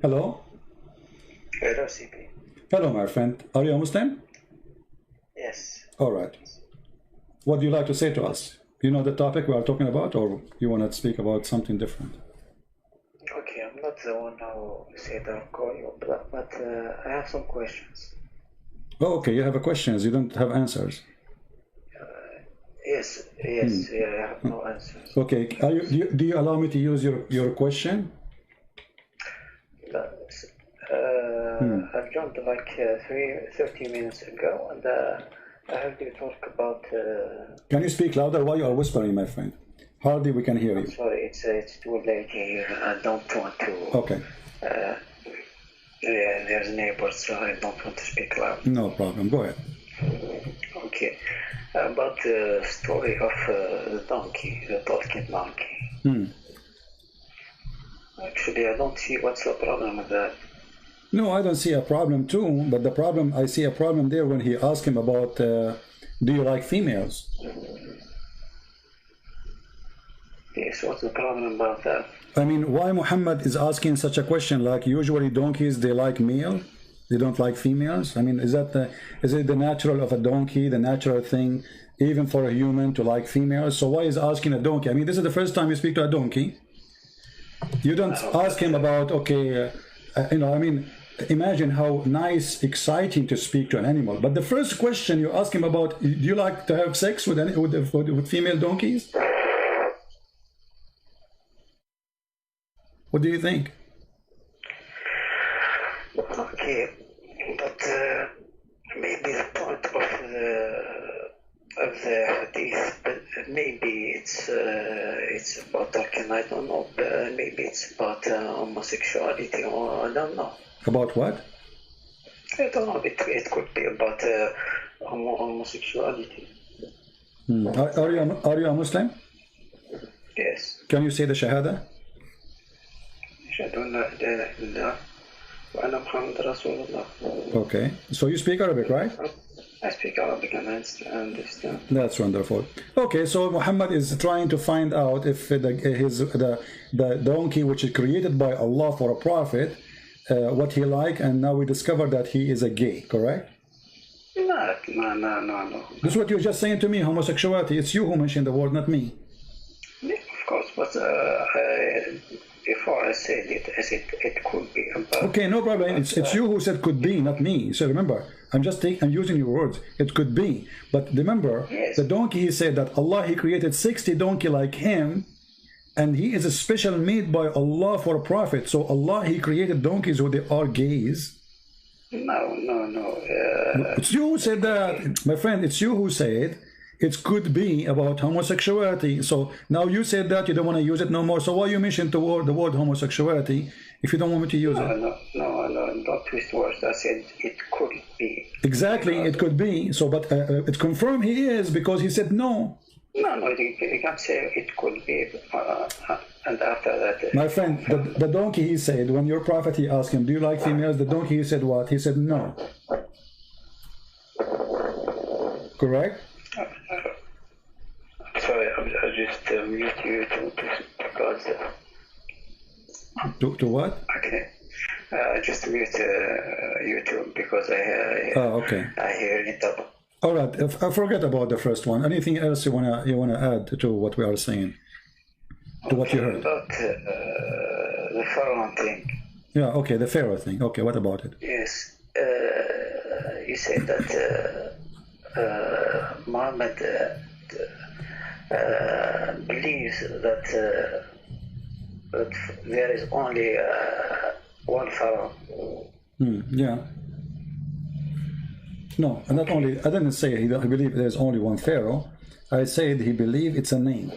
Hello? Hello, CP. Hello, my friend. Are you a Muslim? Yes. All right. What do you like to say to us? You know the topic we are talking about, or you want to speak about something different? Okay, I'm not the one who said I'll call you, but I have some questions. Oh, okay. You have questions. You don't have answers. Yes, yeah, I have no answers. Okay. Do you allow me to use your question? I've joined like 30 minutes ago, and I heard you talk about. Can you speak louder? Why you are whispering, my friend? Hardly we can hear you. Sorry, it's too late here. I don't want to. Okay. Yeah, there's neighbors, so I don't want to speak loud. No problem. Go ahead. Okay. About the story of the donkey, the talking donkey. Actually, I don't see what's the problem with that. No, I don't see a problem too, but the problem, I see a problem there when he asked him about, do you like females? Yes, what's the problem about that? I mean, why Muhammad is asking such a question? Like usually donkeys, they like male, they don't like females. I mean, is it the natural of a donkey, the natural thing, even for a human to like females? So why is asking a donkey? I mean, this is the first time you speak to a donkey. You don't ask him about, okay, I mean, imagine how nice, exciting to speak to an animal. But the first question you ask him about, do you like to have sex with female donkeys? What do you think? Okay, but maybe the point of the hadith, but maybe it's about talking. I don't know. Maybe it's about homosexuality, or I don't know. About what? I don't know. It could be about homosexuality. Are you a Muslim? Yes. Can you say the Shahada? Okay, so you speak Arabic, right? I speak Arabic and I understand. That's wonderful. Okay, so Muhammad is trying to find out if the donkey which is created by Allah for a prophet, what he like, and now we discover that he is a gay, correct? No. This is what you're just saying to me, homosexuality. It's you who mentioned the word, not me. Yeah, of course, but before I said it, I said it could be. Okay, no problem. It's you who said could be, not me. So remember, I'm using your words. It could be, but remember, yes. The donkey, he said that Allah, he created 60 donkey like him, and he is a special made by Allah for a prophet. So Allah, he created donkeys who they are gays. No. It's you who said that, my friend. It's you who said it could be about homosexuality. So now you said that you don't want to use it no more. So why you mentioned the word homosexuality if you don't want me to use it? No, don't twist words. I said it could be. Exactly, it could be. So, but it's confirmed he is because he said no. No, you can't say it could be. And after that, my friend, the donkey, he said, when your prophet, he asked him, do you like females? The donkey, he said what? He said no. Correct? Sorry, I just mute you because. To what? Okay. Just mute YouTube because okay. I hear it up. All right. I forget about the first one. Anything else you wanna add to what we are saying? To what you heard? About the Pharaoh thing. Yeah. Okay. The Pharaoh thing. Okay. What about it? Yes. You said that Muhammad believes that there is only one Pharaoh. Yeah. No, not only. I didn't say he believed there's only one Pharaoh. I said he believed it's a name.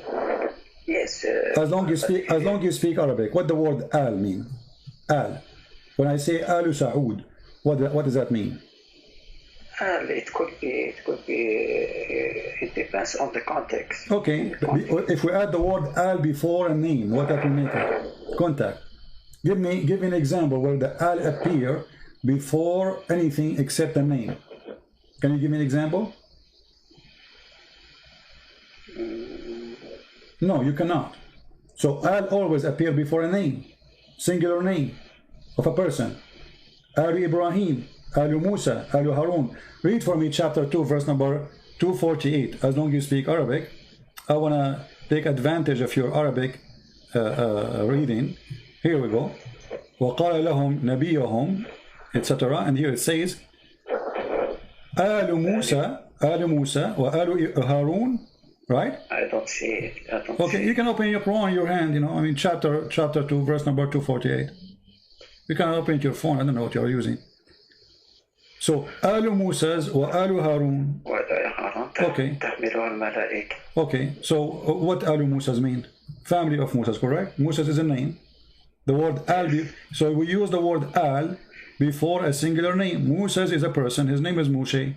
Yes. As long you speak Arabic, what the word al mean? Al. When I say Al Saud, what does that mean? It could be. It depends on the context. Okay. If we add the word al before a name, what that will make it? Contact. Give me an example where the al appear before anything except a name. Can you give me an example? No, you cannot. So al always appear before a name, singular name. of a person. Alu Ibrahim, Alu Musa, Alu Harun. Read for me chapter 2, verse number 248. As long as you speak Arabic, I want to take advantage of your Arabic reading. Here we go. وَقَالَ لَهُمْ نَبِيُّهُمْ, etc. And here it says, Alu Musa, wa Alu Harun, right? I don't see it. I don't Okay, see you can open your Quran in your hand, you know, I mean, chapter 2, verse number 248. You can open it your phone, I don't know what you're using. So, Alu Musa's wa Alu Harun. Okay. Okay, so what Alu Musa's mean? Family of Musa's, correct? Musa's is a name. The word Al, so we use the word Al before a singular name. Musa's is a person, his name is Moshe.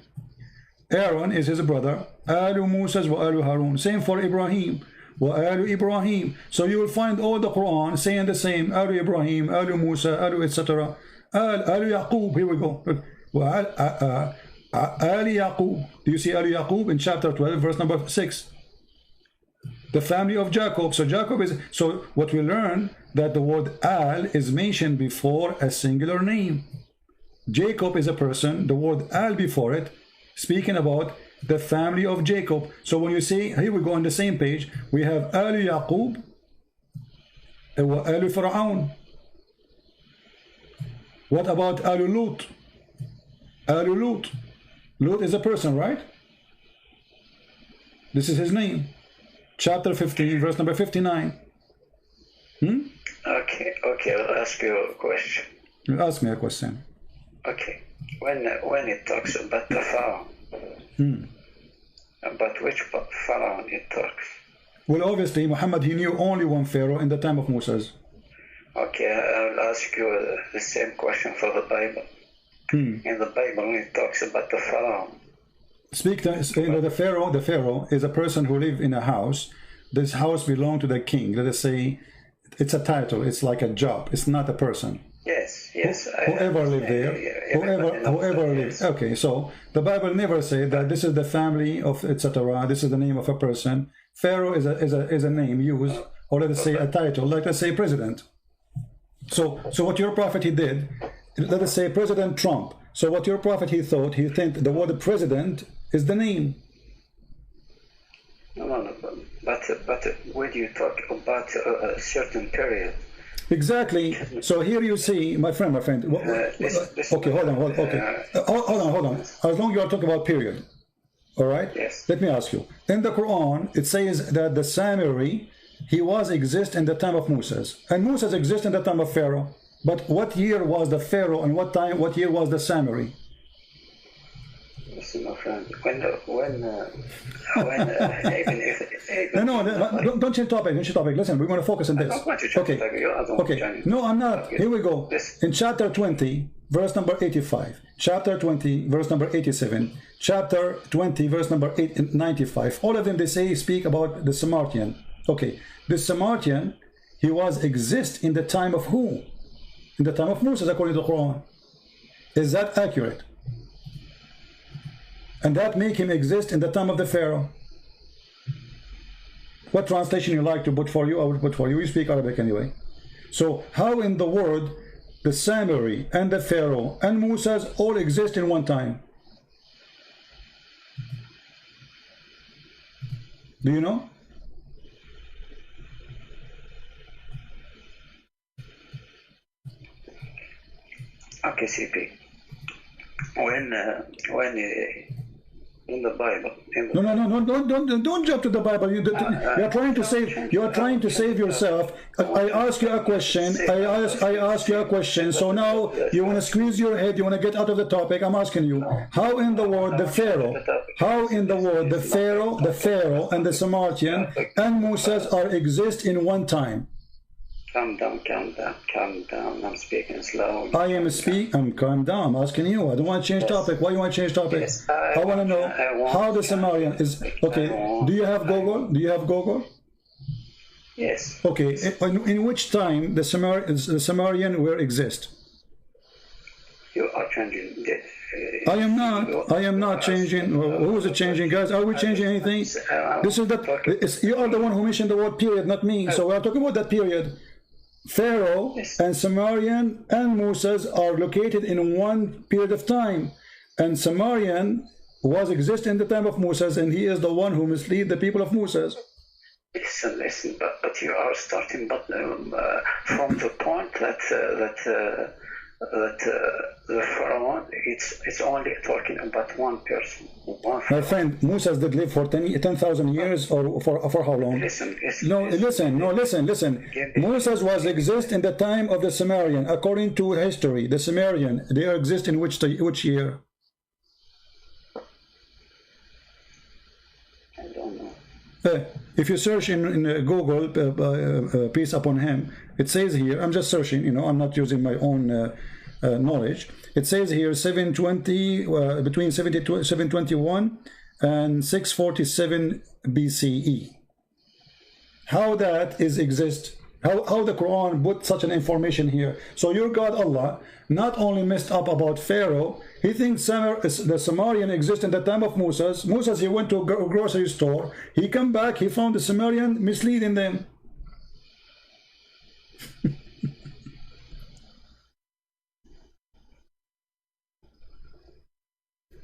Aaron is his brother. Alu Musa's wa Alu Harun. Same for Ibrahim. Wa Alu Ibrahim. So you will find all the Quran saying the same. Alu Ibrahim, Alu Musa, Alu etc. Alu Yaqub. Here we go. Ali Yaqub. Do you see Ali Yaqub in chapter 12, verse number 6? The family of Jacob. So Jacob is, so what we learn that the word Al is mentioned before a singular name. Jacob is a person, the word Al before it, speaking about the family of Jacob. So when you see, here we go on the same page, we have Al Yaqub, Al Fir'aun. What about Al Lut? Al Lut. Lut is a person, right? This is his name. Chapter 15, verse number 59. Okay, I'll ask you a question. You ask me a question. Okay, when it talks about the Pharaoh, about which Pharaoh it talks? Well, obviously, Muhammad, he knew only one Pharaoh in the time of Moses. Okay, I'll ask you the same question for the Bible. In the Bible, it talks about the Pharaoh. Speak to, you know, the Pharaoh is a person who lives in a house. This house belongs to the king. Let us say it's a title, it's like a job, it's not a person. Yes. Whoever lived there, whoever lived. Okay, so the Bible never said that this is the family of etc. This is the name of a person. Pharaoh is a name used, or let us say a title, like let's say president. So what your prophet he did, let us say President Trump. So what your prophet he thought the word president is the name. No, but when you talk about a certain period. Exactly. So here you see, my friend. Okay, hold on. Okay, hold on. As long as you are talking about period, all right? Yes. Let me ask you. In the Quran, it says that the Samiri, he was exist in the time of Moses, and Moses exist in the time of Pharaoh. But what year was the Pharaoh, and what year was the Samiri? Listen, my friend. When even if no, don't change topic. Listen, we're going to focus on this. Okay. No, I'm not. Here we go. In chapter 20, verse number 85. Chapter 20, verse number 87. Chapter 20, verse number 95. All of them, they speak about the Samaritan. Okay. The Samaritan, he was exist in the time of who? In the time of Moses, according to the Quran. Is that accurate? And that make him exist in the time of the Pharaoh. What translation you like to put for you, I will put for you. You speak Arabic anyway. So how in the world the Samiri and the Pharaoh and Moses all exist in one time? Do you know? Okay, CP. When in the Bible. No, don't jump to the Bible. You're trying to save yourself. I ask you a question. I ask you a question. So now you want to squeeze your head. You want to get out of the topic. I'm asking you, how in the world the Pharaoh, the Pharaoh and the Samaritan and Moses are exist in one time? Calm down. I'm speaking slow. I'm calm down. I'm asking you. I don't want to change topic. Why you want to change topic? Yes, I want to know how the Samaritan is. Okay. Do you have Google? Yes. Okay. In which time the Samaritan will exist? You are changing. I am not changing. Who is it changing, guys? Are we changing anything? This is you are the one who mentioned the word period, not me. So we are talking about that period. Pharaoh Yes. and Sumerian and Moses are located in one period of time, and Sumerian was exist in the time of Moses, and he is the one who misled the people of Moses. Listen, but you are starting from the point that the Pharaoh, it's only talking about one person. My friend, Moses did live for 10,000 years, or for how long? Listen. Listen. Moses was exist in the time of the Sumerian, according to history. The Sumerian, they exist in which year? I don't know. If you search in Google, peace upon him, it says here, I'm just searching, you know, I'm not using my own knowledge. It says here 720, between 721 and 647 BCE. How that is exist? How the Quran put such an information here? So your God Allah not only messed up about Pharaoh, he thinks the Sumerian exists in the time of Moses. Moses, he went to a grocery store. He come back, he found the Sumerian misleading them.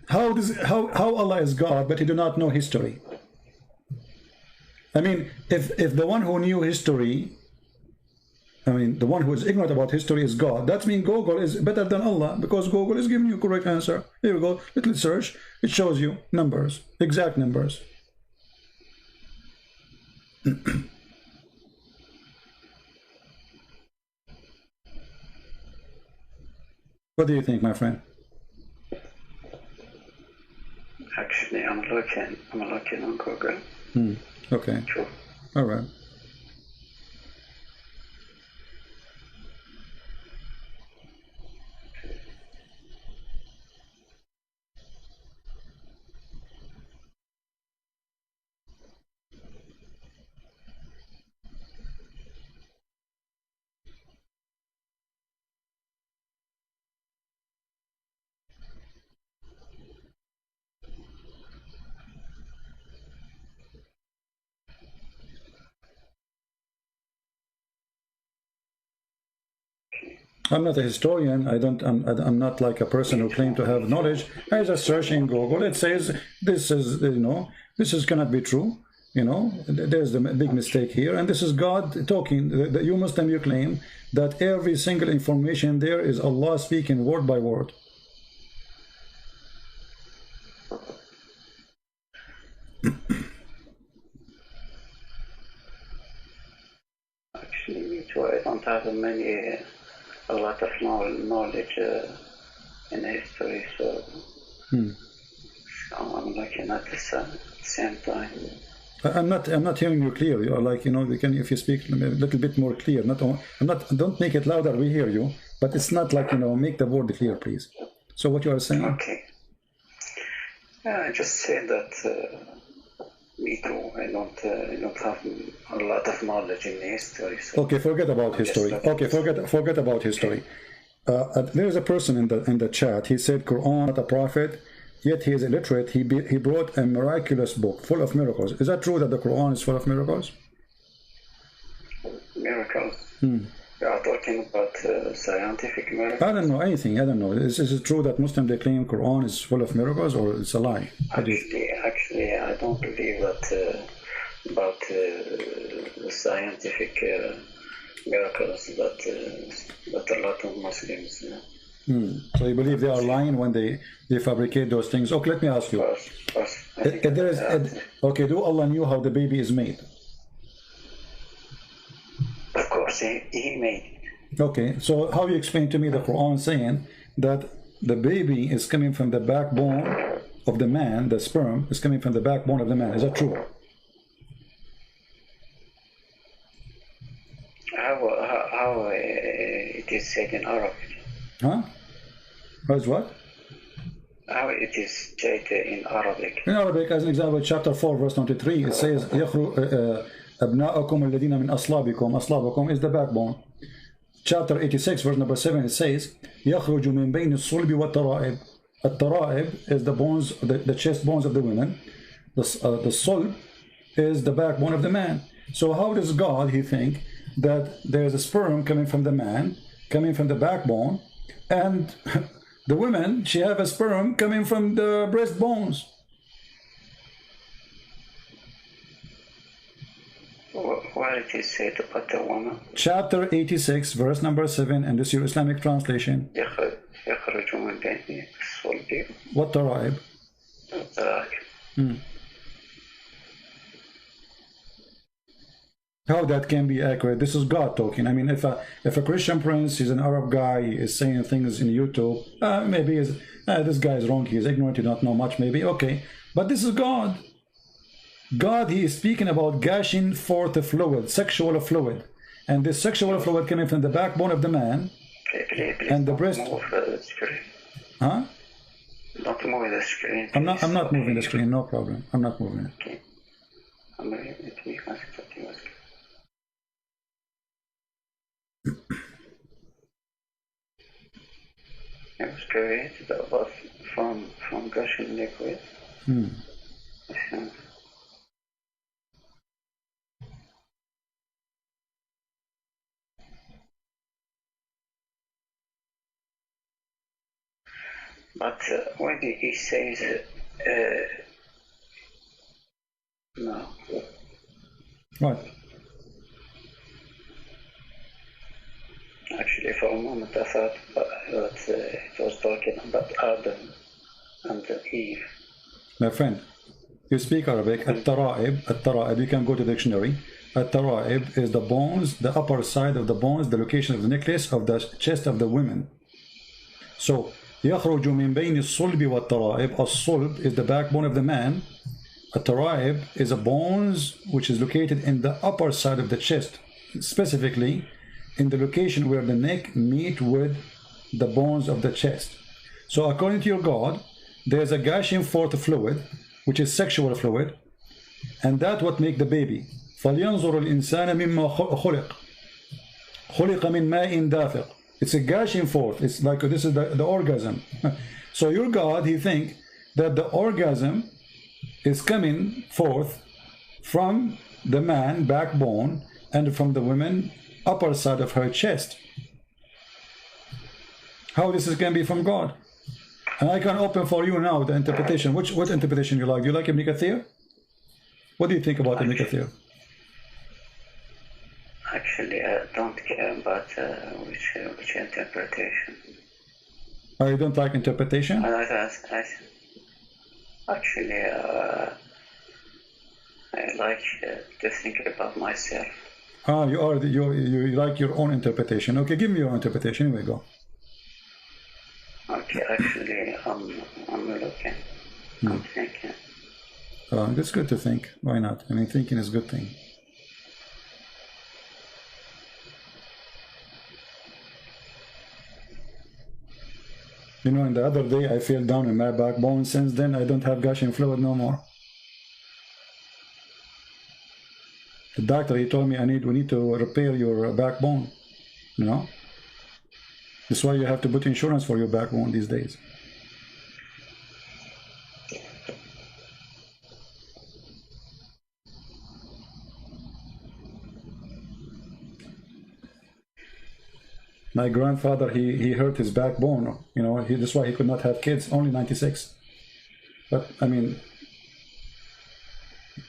How Allah is God, but he do not know history? I mean, if the one who knew history, the one who is ignorant about history is God, that means Google is better than Allah, because Google is giving you correct answer. Here we go, little search, it shows you numbers, exact numbers. What do you think, my friend? Actually, I'm looking on Google. Okay. Sure. All right. I'm not a historian. I'm not like a person who claims to have knowledge. I just search in Google. It says this is, this cannot be true. There's the big mistake here, and this is God talking. You Muslim, you claim that every single information there is Allah speaking word by word. Actually, me too. I don't have a lot of knowledge in history, so I'm looking at the same time. I'm not hearing you clear. You are like, if you speak a little bit more clear. Don't make it louder. We hear you, but it's not like, make the word clear, please. So what you are saying? Okay. I just say that me too. I don't have a lot of knowledge in history. So okay, forget about history. Okay, forget about history. There is a person in the chat. He said Quran, not a prophet. Yet he is illiterate. He brought a miraculous book full of miracles. Is that true that the Quran is full of miracles? Miracles? You are talking about scientific miracles? I don't know anything. I don't know. Is it true that Muslims, they claim Quran is full of miracles, or it's a lie? Actually, I don't believe that about scientific miracles that a lot of Muslims. So you believe they are lying when they fabricate those things? Okay, let me ask you. Of course. Okay, do Allah knew how the baby is made? Of course, he made it. Okay, so how you explain to me the Quran saying that the baby is coming from the backbone of the man, the sperm is coming from the backbone of the man? Is that true? How it is said in Arabic? Huh? How's what? How it is said in Arabic? In Arabic, as an example, chapter 4, verse 23, it says, أبناءكم الذين من أصلابكم. أصلابكم is the backbone. Chapter 86, verse number 7, it says, يخرج من بين الصلب والترائب. الترائب is the bones, the chest bones of the women. The sulb is the backbone of the man. So how does God, he think, that there's a sperm coming from the man, coming from the backbone, and the woman, she have a sperm coming from the breastbones. Where did you say to put the woman? Chapter 86, verse number 7, and this is your Islamic translation. يخرج من بين الصلب والترائب. والترائب. How that can be accurate? This is God talking. I mean, if a Christian prince, he's an Arab guy, is saying things in YouTube, maybe this guy is wrong, he is ignorant, he don't know much, maybe, okay. But this is God. God, he is speaking about gushing forth the fluid, sexual fluid. And this sexual fluid coming from the backbone of the man and the breast. Huh? Don't move the screen. I'm not moving the screen, no problem. I'm not moving it. Okay. It was created above from gushing liquid. But when he says no. What? Actually, for a moment I thought that it was talking about Adam and Eve. My friend, you speak Arabic. At-tara'ib, you can go to the dictionary. At-tara'ib is the bones, the upper side of the bones, the location of the necklace of the chest of the women. So, يخرج من بين الصلب والترائب. الصلب is the backbone of the man. At-tara'ib is a bones which is located in the upper side of the chest, specifically in the location where the neck meet with the bones of the chest. So according to your God, there's a gushing forth fluid, which is sexual fluid, and that what make the baby. فَلْيَنْظُرُ الْإِنسَانَ مِمَّا خُلِقَ خُلِقَ مِنْ مَاءٍ دَافِقٍ. It's a gushing forth. It's like this is the orgasm. So your God, he think that the orgasm is coming forth from the man backbone and from the woman upper side of her chest. How this can be from God? And I can open for you now the interpretation. What interpretation you like? Do you like Ibn Kathir? What do you think about Ibn Kathir? Actually, I don't care about which interpretation. Oh, you don't like interpretation? Actually, I like to think about myself. Ah, you like your own interpretation. Okay, give me your interpretation. Here we go. Okay, actually, I'm looking. I'm thinking. It's good to think. Why not? I mean, thinking is a good thing. You know, and the other day I fell down in my backbone. Since then, I don't have gushing fluid no more. The doctor, he told me we need to repair your backbone. You know, that's why you have to put insurance for your backbone these days. My grandfather, he hurt his backbone. You know, that's why he could not have kids. Only 96. But I mean,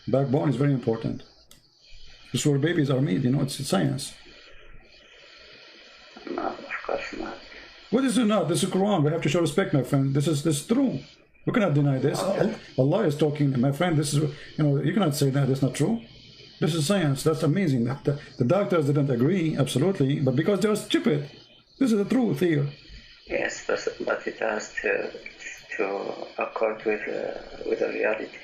backbone is very important. This is where babies are made. You know, it's science. No, of course not. What is it not? This is Quran. We have to show respect, my friend. This is true. We cannot deny this. Allah is talking, my friend. This is, you know, you cannot say that that's not true. This is science. That's amazing. The doctors didn't agree, absolutely, but because they're stupid. This is the truth here. Yes, but it has to accord with the reality.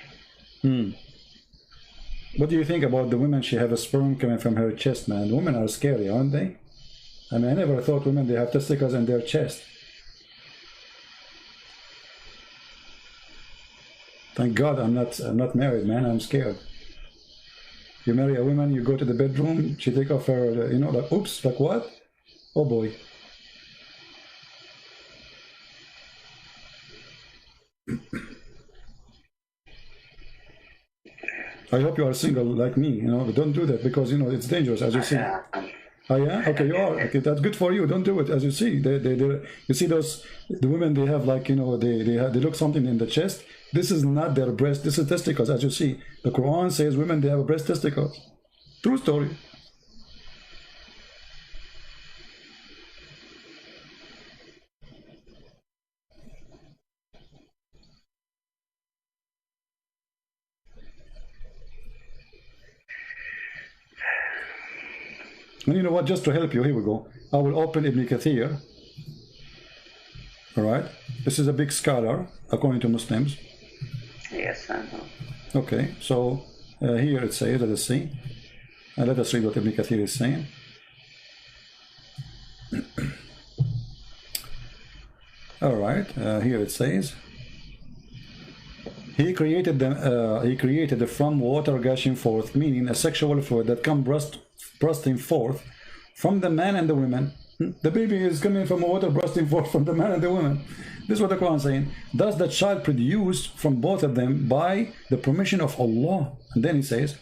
What do you think about the women? She have a sperm coming from her chest, man. Women are scary, aren't they? I mean, I never thought women, they have testicles in their chest. Thank God I'm not married, man. I'm scared. You marry a woman, you go to the bedroom, she take off her, you know, like, oops, like what? Oh boy. I hope you are single like me, you know, but don't do that because, you know, it's dangerous, as you see. Oh yeah, okay, you are. Okay, that's good for you. Don't do it. As you see, you see those the women. They have like they look something in the chest. This is not their breast. This is testicles. As you see, the Quran says women they have a breast testicles. True story. And you know what? Just to help you, here we go. I will open Ibn Kathir. All right. This is a big scholar according to Muslims. Yes, I know. Okay, so here it says, let us see. Let us read what Ibn Kathir is saying. All right, here it says, he created the from water gushing forth, meaning a sexual fluid that comes bursting forth from the man and the women. The baby is coming from water bursting forth from the man and the woman. This is what the Quran is saying. Thus the child produced from both of them by the permission of Allah. And then he says,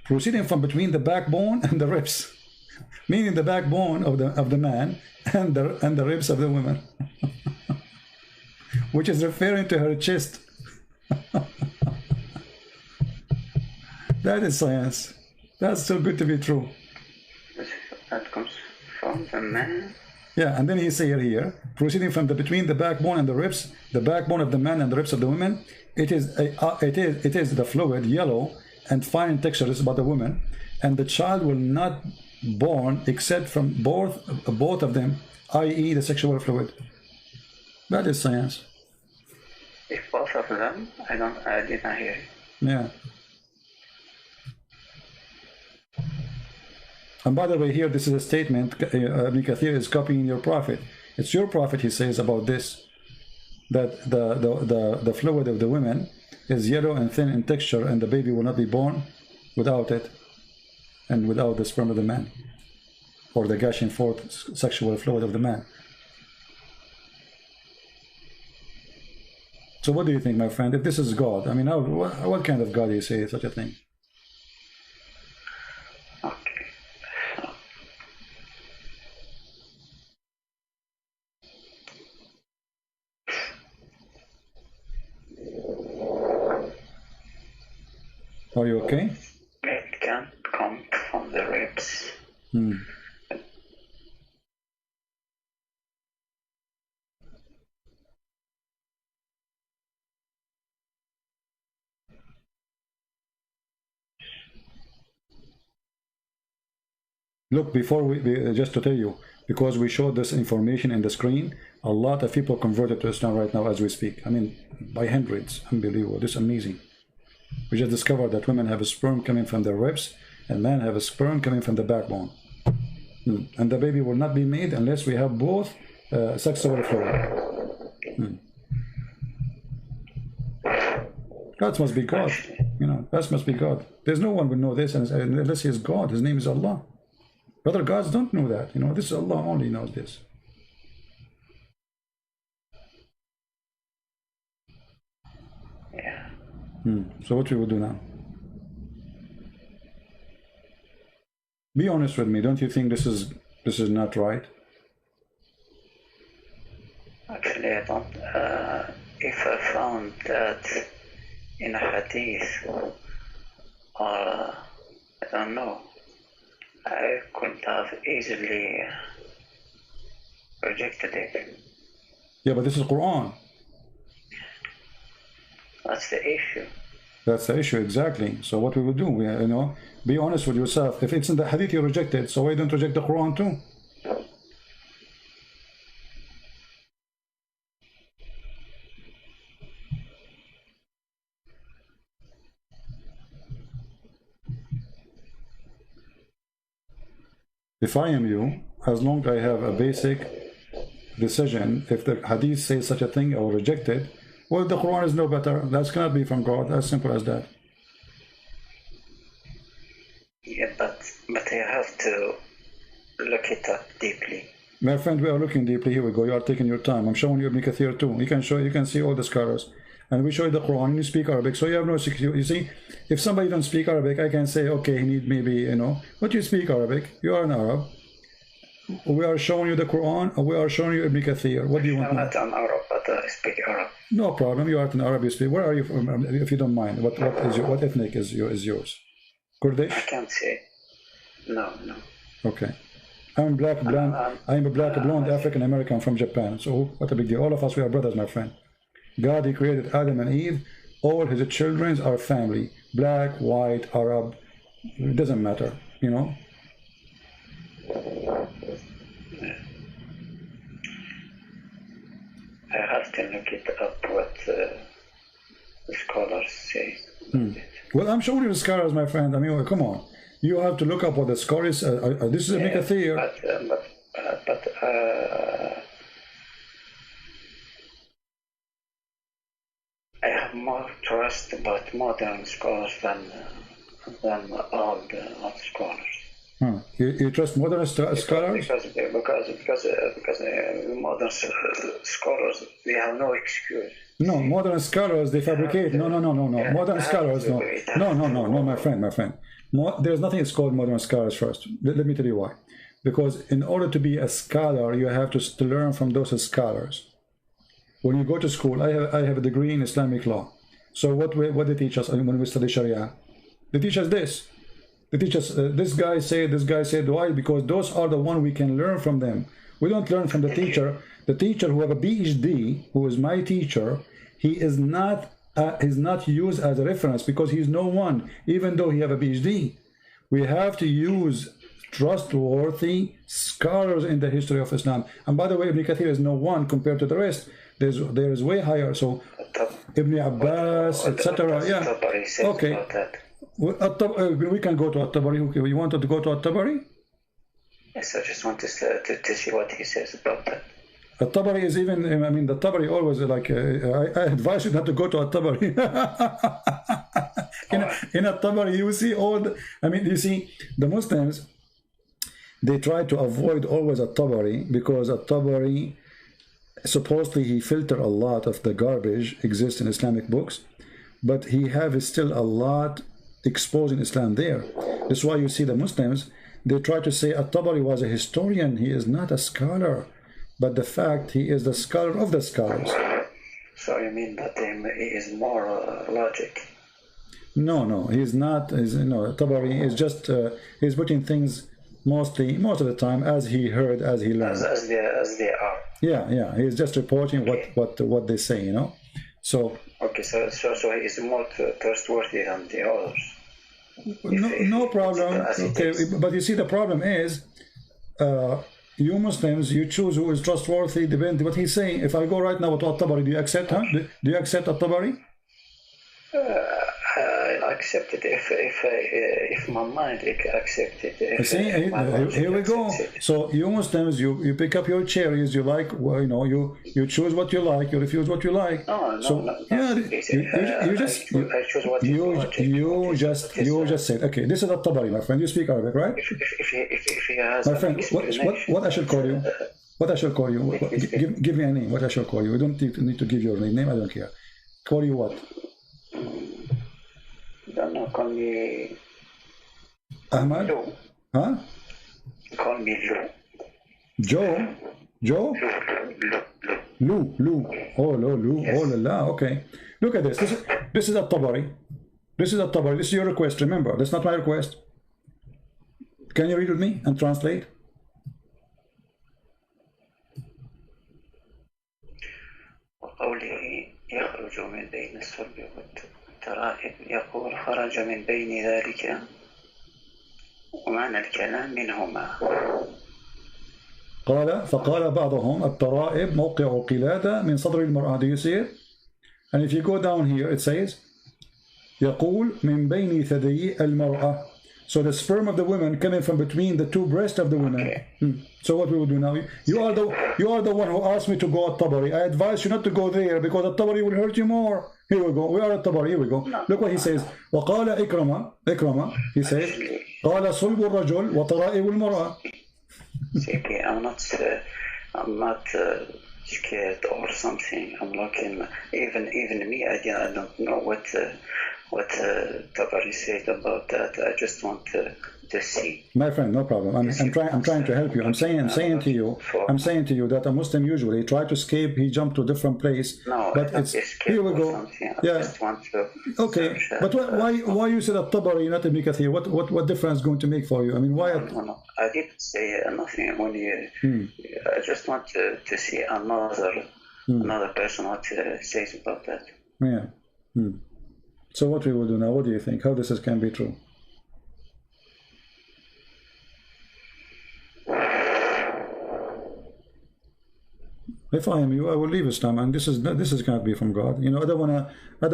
proceeding from between the backbone and the ribs, meaning the backbone of the man and the ribs of the woman, which is referring to her chest. That is science. That's so good to be true. That comes from the man. Yeah, and then he says here, proceeding from between the backbone and the ribs, the backbone of the man and the ribs of the woman, it is the fluid, yellow and fine in texture. This is about the woman, and the child will not born except from both of them, i.e., the sexual fluid. That is science. If both of them, I did not hear it. Yeah. And by the way, here this is a statement. Ibn Kathir is copying your prophet. It's your prophet, he says about this, that the fluid of the women is yellow and thin in texture, and the baby will not be born without it, and without the sperm of the man, or the gushing forth sexual fluid of the man. So what do you think, my friend? If this is God, I mean, what kind of God do you say such a thing? Are you okay? It can come from the ribs. Look, before just to tell you, because we showed this information in the screen, a lot of people converted to Islam right now as we speak. I mean, by hundreds. Unbelievable. This is amazing. We just discovered that women have a sperm coming from their ribs and men have a sperm coming from the backbone. And the baby will not be made unless we have both sexual fluid. That must be God. You know, that must be God. There's no one will know this unless he is God. His name is Allah. Other gods don't know that. You know, this is Allah only knows this. Yeah. So what we will do now? Be honest with me. Don't you think this is not right? Actually, I don't. If I found that in a hadith, or I don't know, I could have easily rejected it. Yeah, but this is Quran. That's the issue. That's the issue, exactly. So what we will do, you know, be honest with yourself. If it's in the hadith you reject it, so why don't reject the Quran too? If I am you, as long as I have a basic decision, if the hadith says such a thing, I will reject it. Well, the Quran is no better. That cannot be from God. As simple as that. Yeah, but you have to look it up deeply. My friend, we are looking deeply. Here we go. You are taking your time. I'm showing you Ibn Kathir too. You can see all the scholars. And we show you the Quran, and you speak Arabic, so you have no security. You see, if somebody don't speak Arabic, I can say, okay, he need maybe, you know, but you speak Arabic, you are an Arab, We are showing you the Quran, or we are showing you Ibn Kathir. What do you want? I'm not an Arab, but I speak Arab. No problem. You are an Arab. You speak. Where are you from? If you don't mind, what ethnic is yours? Kurdish? I can't say. No. Okay. I'm black, blonde. I'm a black, blonde African American from Japan. So what a big deal. All of us, we are brothers, my friend. God, He created Adam and Eve. All His children are family. Black, white, Arab. It doesn't matter, you know. I have to look it up what the scholars say. Well, I'm showing you the scholars, my friend. I mean, come on. You have to look up what the scholars. This is a Ibn Kathir. But I have more trust about modern scholars than old scholars. You trust modern scholars? Because modern scholars, they have no excuse. No, modern scholars, they fabricate. No. Modern scholars, no, my friend. There's nothing that's called modern scholars first. Let me tell you why. Because in order to be a scholar, you have to learn from those scholars. When you go to school, I have a degree in Islamic law. So what they teach us when we study Sharia? They teach us this. They teach us this guy said. Why? Because those are the one we can learn from them. We don't learn from the teacher. The teacher who have a PhD, who is my teacher, he is not used as a reference because he is no one, even though he have a PhD. We have to use trustworthy scholars in the history of Islam. And by the way, Ibn Kathir is no one compared to the rest. There is way higher. So Ibn Abbas, etc. Yeah. Okay. We can go to At-Tabari. You wanted to go to At-Tabari? Yes, I just want to see what he says about that. At-Tabari is even, I mean, the Tabari always like, I advise you not to go to At-Tabari. in At-Tabari, you see you see, the Muslims, they try to avoid always At-Tabari because At-Tabari, supposedly he filter a lot of the garbage exists in Islamic books, but he have still a lot exposing Islam there. That's why you see the Muslims, they try to say At-Tabari was a historian. He is not a scholar. But the fact he is the scholar of the scholars. So you mean that he is more logic? No, he's not. Tabari is just he's putting things most of the time as he heard, as he learned. As they are. Yeah. He's just reporting what they say, you know. So. Okay, so he is more trustworthy than the others. No problem. Okay, but you see, the problem is. You Muslims, you choose who is trustworthy, depending what he's saying. If I go right now to At-Tabari, do you accept? Do you accept At-Tabari? I accept it if my mind accepts it. Here we go. So you Muslims, you pick up your cherries. You like, well, you choose what you like. You refuse what you like. No. You just said, okay, this is At-Tabari, my friend. You speak Arabic, right? If he has my friend, what I should call you? What I shall call you? Give me a name. What I shall call you? You don't need to give your name. I don't care. Call you what? Don't know. Call me Ahmad. Lou. Huh? Call me Lou. Joe. Lou. Oh, Lou. Yes. Oh, la. Okay. Look at this. This is At-Tabari. This is your request. Remember, that's not my request. Can you read with me and translate? وقوله يخرج من بين الصلب والترائب يقول خرج من بين ذلك ومعنى الكلام منهما. فقال بعضهم الترائب موقع قلادة من صدر المرأة. Do you see it? And if you go down here, it says يقول من بين ثديي المرأة. So the sperm of the woman coming from between the two breasts of the woman. Okay. So what we will do now? You are the one who asked me to go At-Tabari. I advise you not to go there because At-Tabari will hurt you more. Here we go. We are At-Tabari. Here we go. No. Look what he says. وقال إكرمة. He says قال صلب الرجل وطرائب المرأة. See, I'm not scared or something. I'm looking. Even me, I don't know what Tabari said about that. I just want to see. My friend, no problem. I'm trying to help you. I'm saying to you that a Muslim usually try to escape. He jumped to a different place. No, but it's here we go. Yeah. Just want to okay, but why you said At-Tabari, not Ibn Kathir? What difference going to make for you? I mean, why? No. I didn't say nothing. When I just want to see another person what says about that. Yeah. So what we will do now? What do you think? How this can be true? If I am you, I will leave Islam, and this is going to be from God. You know, I don't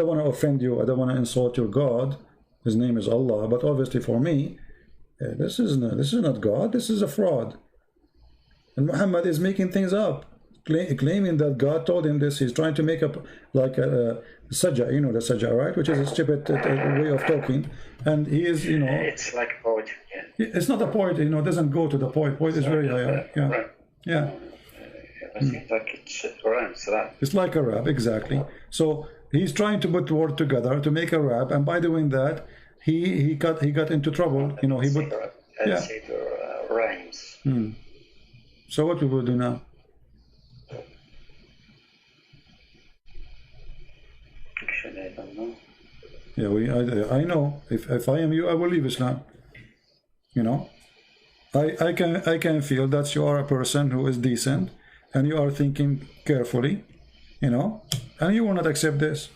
wanna offend you. I don't wanna insult your God. His name is Allah, but obviously for me, this is not God. This is a fraud. And Muhammad is making things up, claiming that God told him this. He's trying to make up like a sajja, you know, the sajja, right? Which is a stupid way of talking. And he is, you know, it's like a poet. Yeah. It's not a poet, you know. It doesn't go to the poet. Poet is very high. Yeah. Right. Yeah. I think like it's rhymes, right? It's like a rap, exactly. So he's trying to put words together to make a rap, and by doing that, he got into trouble. You know, he put rhymes. So what we will do now? Actually, I don't know. Yeah, I know. If I am you, I will leave Islam. You know, I can feel that you are a person who is decent. And you are thinking carefully, you know, and you will not accept this.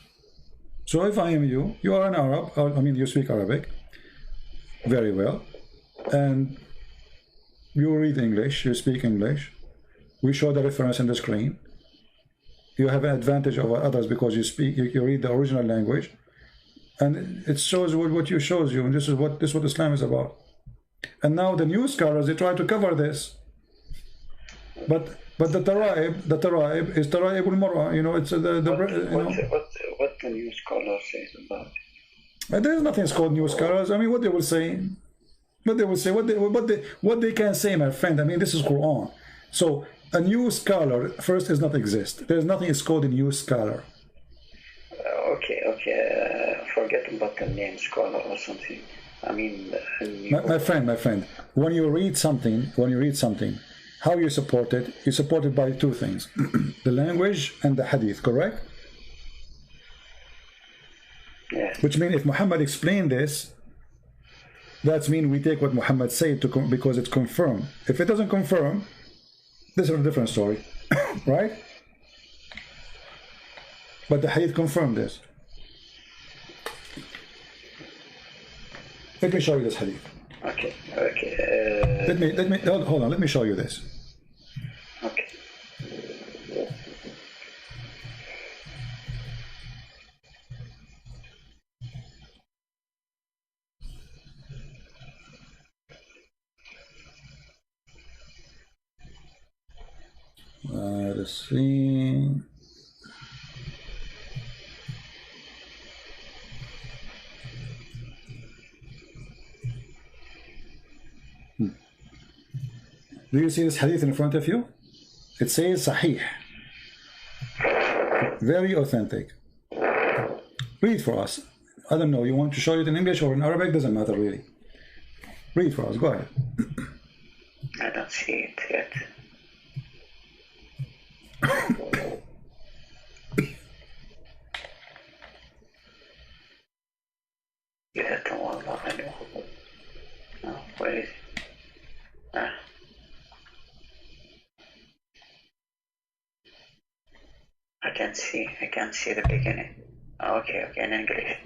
So if I am you, you are an Arab, I mean, you speak Arabic very well, and you read English, you speak English. We show the reference in the screen. You have an advantage over others because you read the original language, and it shows what you shows you, and this is what Islam is about. And now the new scholars, they try to cover this, but the Taraib is Taraib al-Mar'a, you know, it's what the new scholar says about it. There is nothing called new scholars. I mean, what they will say, what they can say, my friend. I mean, this is Quran. So a new scholar first does not exist. There is nothing is called a new scholar. Okay. Forget about the name scholar or something. I mean, my friend, when you read something, how you support it? You support it by two things: the language and the hadith, correct? Yeah. Which means if Muhammad explained this, that means we take what Muhammad said because it's confirmed. If it doesn't confirm, this is a different story, right? But the hadith confirmed this. Let me show you this hadith. Okay. Let me hold on. Let me show you this. Okay. Let's see. Do you see this hadith in front of you? It says Sahih. Very authentic. Read for us. I don't know, you want to show it in English or in Arabic? Doesn't matter really. Read for us, go ahead. I don't see it yet. No, where is it? I can't see the beginning. Okay, in English.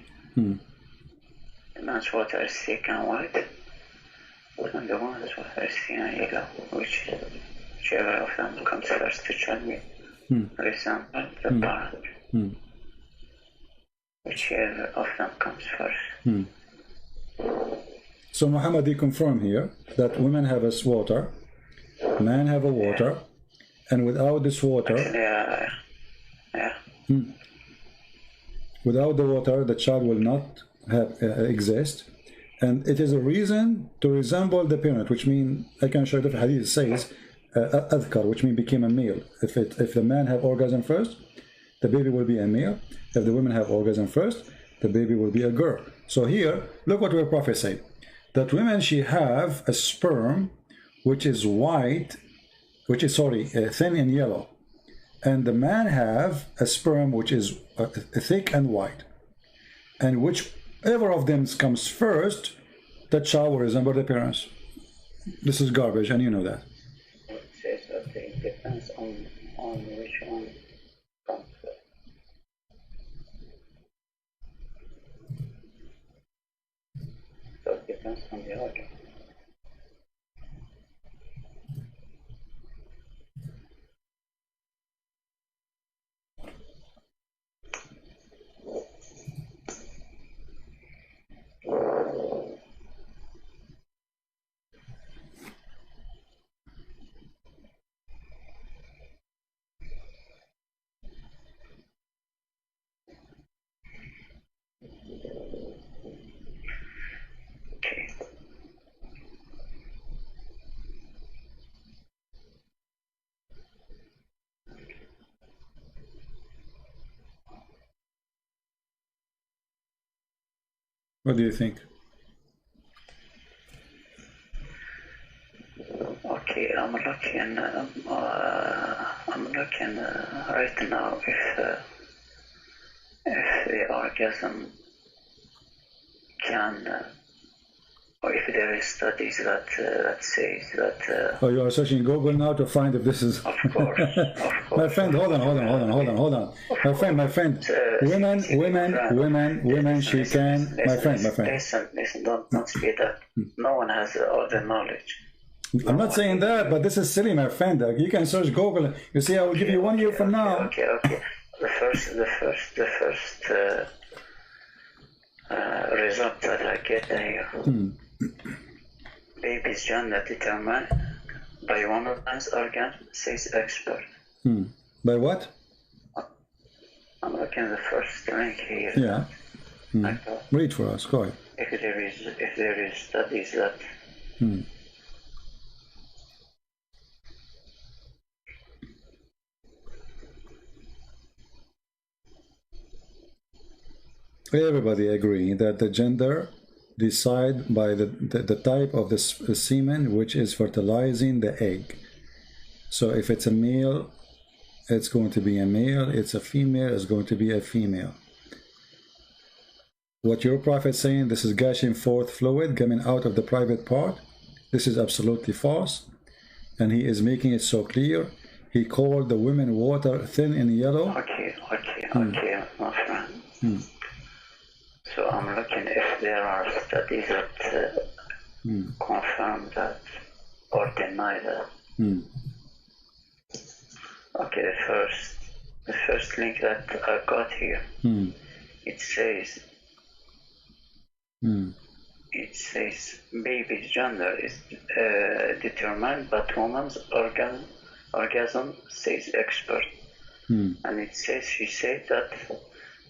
Man's water is thick and white, and the one's water is thin and yellow, whichever of them comes first to join me. For example, the parent. Whichever of them comes first. So Muhammad, he confirmed here that women have a water, men have a water, and without this water, without the water, the child will not exist, and it is a reason to resemble the parent, which means I can show you the hadith says adhkar, which means became a male. If the man have orgasm first, the baby will be a male. If the women have orgasm first, the baby will be a girl. So here, look what our prophet said. that women, she have a sperm which is white, which is, sorry, thin and yellow. And the man have a sperm which is thick and white. And whichever of them comes first, that child will resemble the parents. This is garbage, and you know that. It says that it depends on which one comes first. So it depends on the organ. Okay. What do you think? Okay, I'm looking right now if the orgasm can, or if there is studies that says that. Oh, you are searching Google now to find if this is. Of course, of course. My friend, hold on. My friend. Women, she can. My friend. Listen, don't speed up. No one has all the knowledge. I'm not saying that, but this is silly, my friend. You can search Google. You see, I will give you 1 year from now. Okay. The first result that I get here. Baby's gender determined by woman's organ, says expert. By what? I'm looking at the first link here. Yeah. Read for us. Go ahead. If there is studies that. Everybody agree that the gender decide by the type of the semen which is fertilizing the egg. So if it's a male, it's going to be a male. It's a female, it's going to be a female. What your prophet saying, this is gushing forth fluid coming out of the private part, this is absolutely false. And he is making it so clear. He called the women water thin and yellow. Okay, my friend. So I'm looking if there are studies that confirm that or deny that. Okay, the first link that I got here, it says baby's gender is determined but woman's orgasm, says expert. And it says, she said that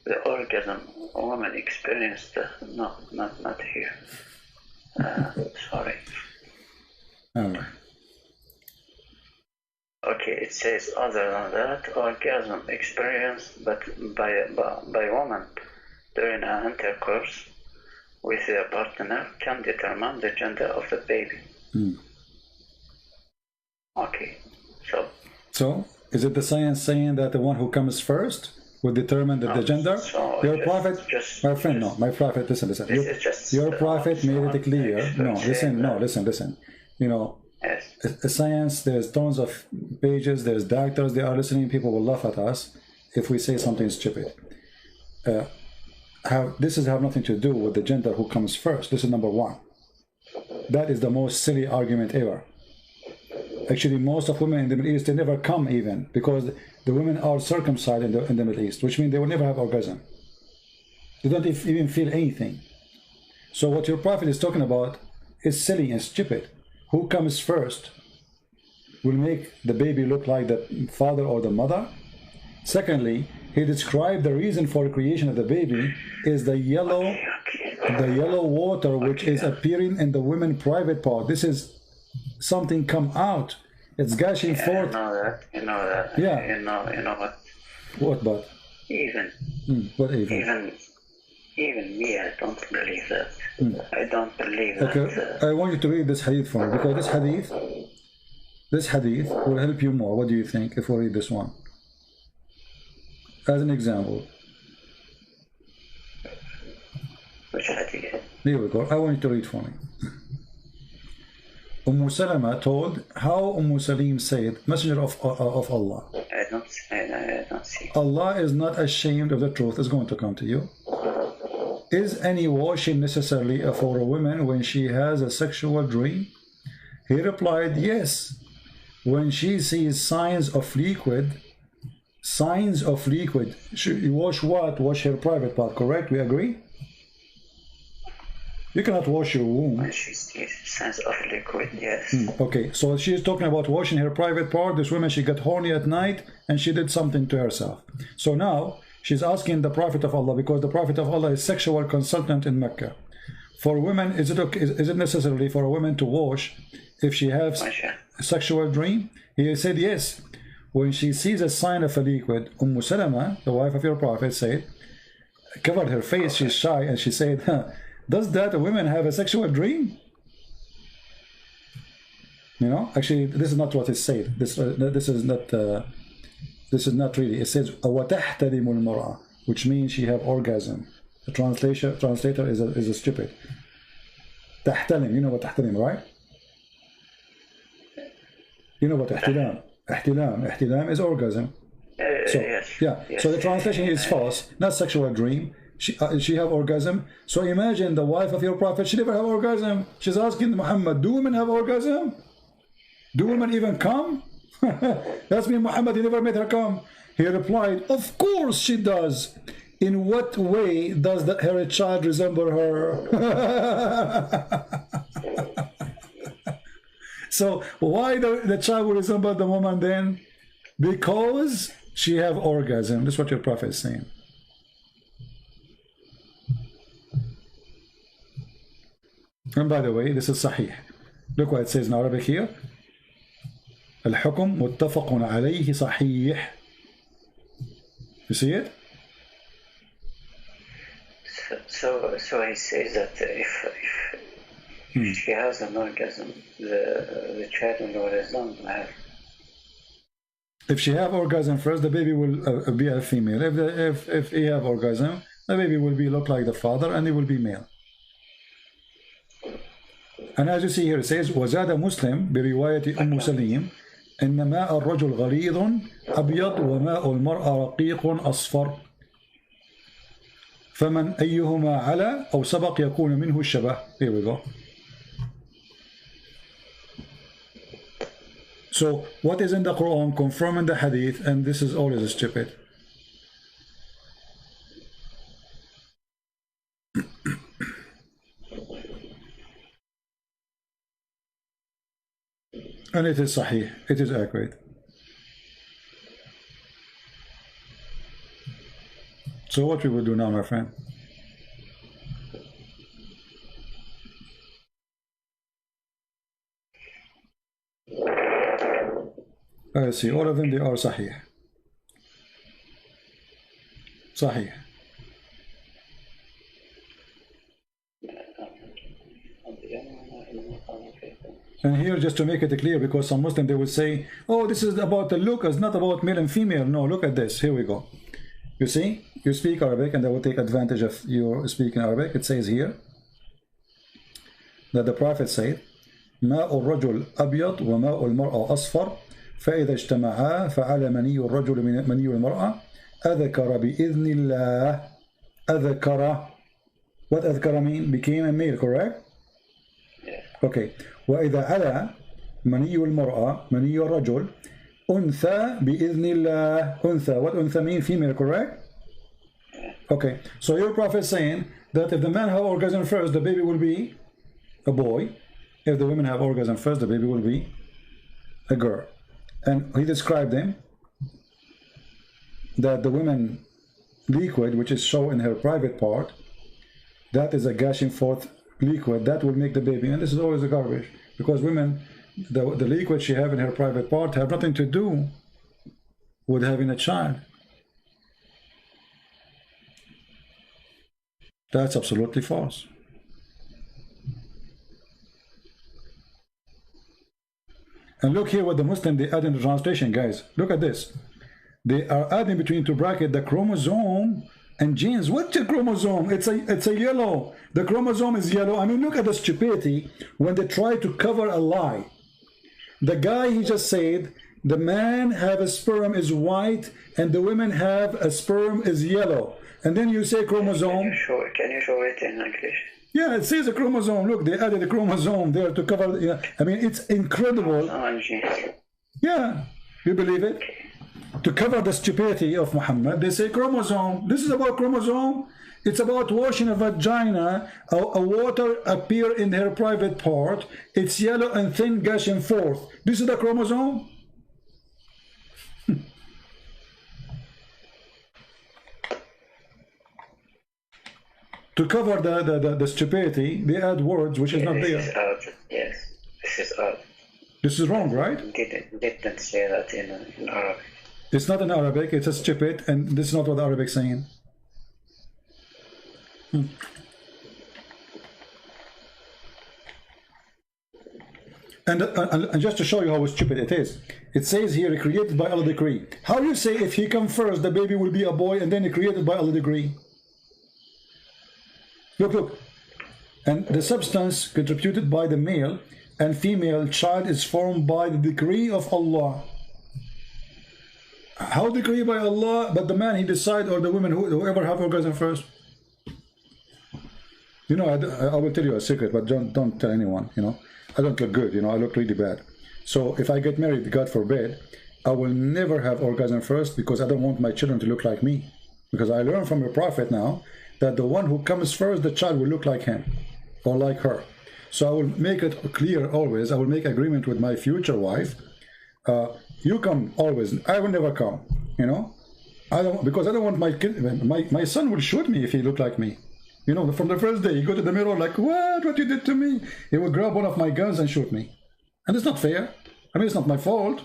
the orgasm a woman experienced, no, not here. Sorry. All right. Okay, it says other than that, orgasm experienced but by woman during her intercourse with their partner can determine the gender of the baby. Okay, so is it the science saying that the one who comes first will determine the gender? So your prophet, my friend, my prophet, listen. Your prophet made it clear. Listen. You know, yes. Science, there's tons of pages, there's doctors, they are listening, people will laugh at us if we say something stupid. This have nothing to do with the gender who comes first. This is number one. That is the most silly argument ever. Actually, most of women in the Middle East, they never come even, because the women are circumcised in the Middle East, which means they will never have orgasm. They don't even feel anything. So what your prophet is talking about is silly and stupid. Who comes first will make the baby look like the father or the mother. Secondly, he described the reason for the creation of the baby is the yellow water which is appearing in the women private part. This is something come out. It's gushing forth. You know that. Yeah. You know what? What but? Even. What even? even me, I don't believe that. I don't believe Okay, that. I want you to read this hadith for me, because this hadith will help you more. What do you think if we read this one? As an example. Which hadith? Here we go. I want you to read for me. Salama told how Salim said, Messenger of Allah. I don't see. Allah is not ashamed of the truth. It's going to come to you. Is any washing necessarily for a woman when she has a sexual dream? He replied, yes. When she sees signs of liquid. You wash what? Wash her private part, correct? We agree? You cannot wash your womb. When she sees signs of liquid, yes. Okay, so she is talking about washing her private part. This woman, she got horny at night and she did something to herself. So now she's asking the Prophet of Allah, because the Prophet of Allah is sexual consultant in Mecca. For women, is it necessary for a woman to wash if she has a sexual dream? He said yes. When she sees a sign of a liquid, Salama, the wife of your Prophet, said, covered her face, she's shy, and she said, does that a woman have a sexual dream? You know, actually, this is not what it said. This is not really. It says وَتَحْتَلِمُ الْمَرْأَةِ, which means she have orgasm. The translator is a stupid. تحتلم, you know what تحتلم, right? You know what ihtilam. Ihtilam is orgasm. So, yes. Yeah. Yes. So the translation is false, not sexual dream. She have orgasm. So imagine the wife of your Prophet, she never have orgasm. She's asking Muhammad, do women have orgasm? Do women even come? That's mean Muhammad, he never made her come. He replied, of course she does. In what way does her child resemble her? So why the child will resemble the woman then? Because she have orgasm. That's what your Prophet is saying. And by the way, this is Sahih. Look what it says in Arabic here. الحكم متفق عليه صحيح. You see it? So he says that if she has an orgasm, the child will resemble her. If she have orgasm first, the baby will be a female. If he have orgasm, the baby will look like the father, and he will be male. And as you see here, it says وزاد مسلم برواية سليم إن ماء الرجل غليظ أبيض وماء المرأة رقيق أصفر فمن أيهما على أو سبق يكون منه الشبه. Here we go. So what is in the Quran confirming the hadith, and this is always stupid. And it is sahih, it is accurate. So what we will do now, my friend? I see, all of them, they are sahih. Sahih. And here, just to make it clear, because some Muslims, they will say, oh, this is about the look, it's not about male and female. No, look at this. Here we go. You see, you speak Arabic, and they will take advantage of your speaking Arabic. It says here that the Prophet said, ماء الرجل أبيض وماء المرأة أصفر فإذا اجتمعا فعلى مني الرجل مني المرأة أذكر بإذن الله. أذكر. What أذكر mean? Became a male, correct? Yeah. Okay. وإذا على مني المرأة مني الرجل أنثى بإذن الله. أنثى. What أنثى mean? Female, correct? Okay. So your Prophet is saying that if the man have orgasm first, the baby will be a boy. If the women have orgasm first, the baby will be a girl. And he described them that the woman liquid, which is shown in her private part, that is a gushing forth liquid that will make the baby. And this is always a garbage, because women, the liquid she have in her private part have nothing to do with having a child. That's absolutely false. And look here what the Muslim they add in the translation, guys. Look at this. They are adding between two brackets the chromosome and genes. What's a chromosome? It's a yellow. The chromosome is yellow. I mean, look at the stupidity when they try to cover a lie. The guy, he just said the man have a sperm is white and the women have a sperm is yellow. And then you say chromosome. Can you show it in English? Yeah, it says a chromosome. Look, they added a chromosome there to cover. Yeah, I mean, it's incredible. Yeah, you believe it? To cover the stupidity of Muhammad, they say chromosome. This is about chromosome. It's about washing a vagina. A water appear in her private part. It's yellow and thin gushing forth. This is the chromosome. To cover the stupidity, they add words which is not there. This is odd. Yes, this is odd. This is wrong, right? Didn't say that in Arabic. It's not in Arabic. It's a stupid, and this is not what Arabic is saying. And just to show you how stupid it is, it says here, created by Allah decree. How do you say if he comes first, the baby will be a boy, and then created by Allah decree? Look. And the substance contributed by the male and female child is formed by the decree of Allah. How decree by Allah? But the man he decide, or the women, whoever have orgasm first. You know, I will tell you a secret, but don't tell anyone. You know, I don't look good. You know, I look really bad. So if I get married, God forbid, I will never have orgasm first because I don't want my children to look like me. Because I learned from the Prophet now that the one who comes first, the child will look like him or like her. So I will make it clear always. I will make agreement with my future wife. You come always. I will never come. You know, because I don't want my kid. My son will shoot me if he look like me. You know, from the first day, he go to the mirror like, what you did to me? He will grab one of my guns and shoot me, and it's not fair. I mean, it's not my fault.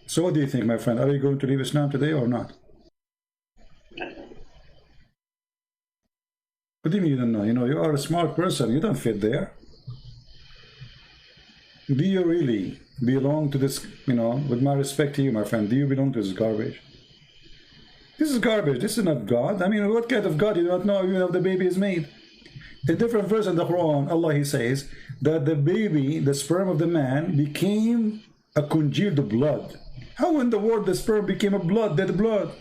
So what do you think, my friend? Are you going to leave Islam today or not? What do you mean you don't know? You know, you are a smart person. You don't fit there. Do you really belong to this, you know, with my respect to you, my friend, do you belong to this garbage? This is garbage. This is not God. I mean, what kind of God you do not know even if the baby is made? A different verse in the Quran, Allah, He says that the baby, the sperm of the man, became a congealed blood. How in the world the sperm became a blood, dead blood?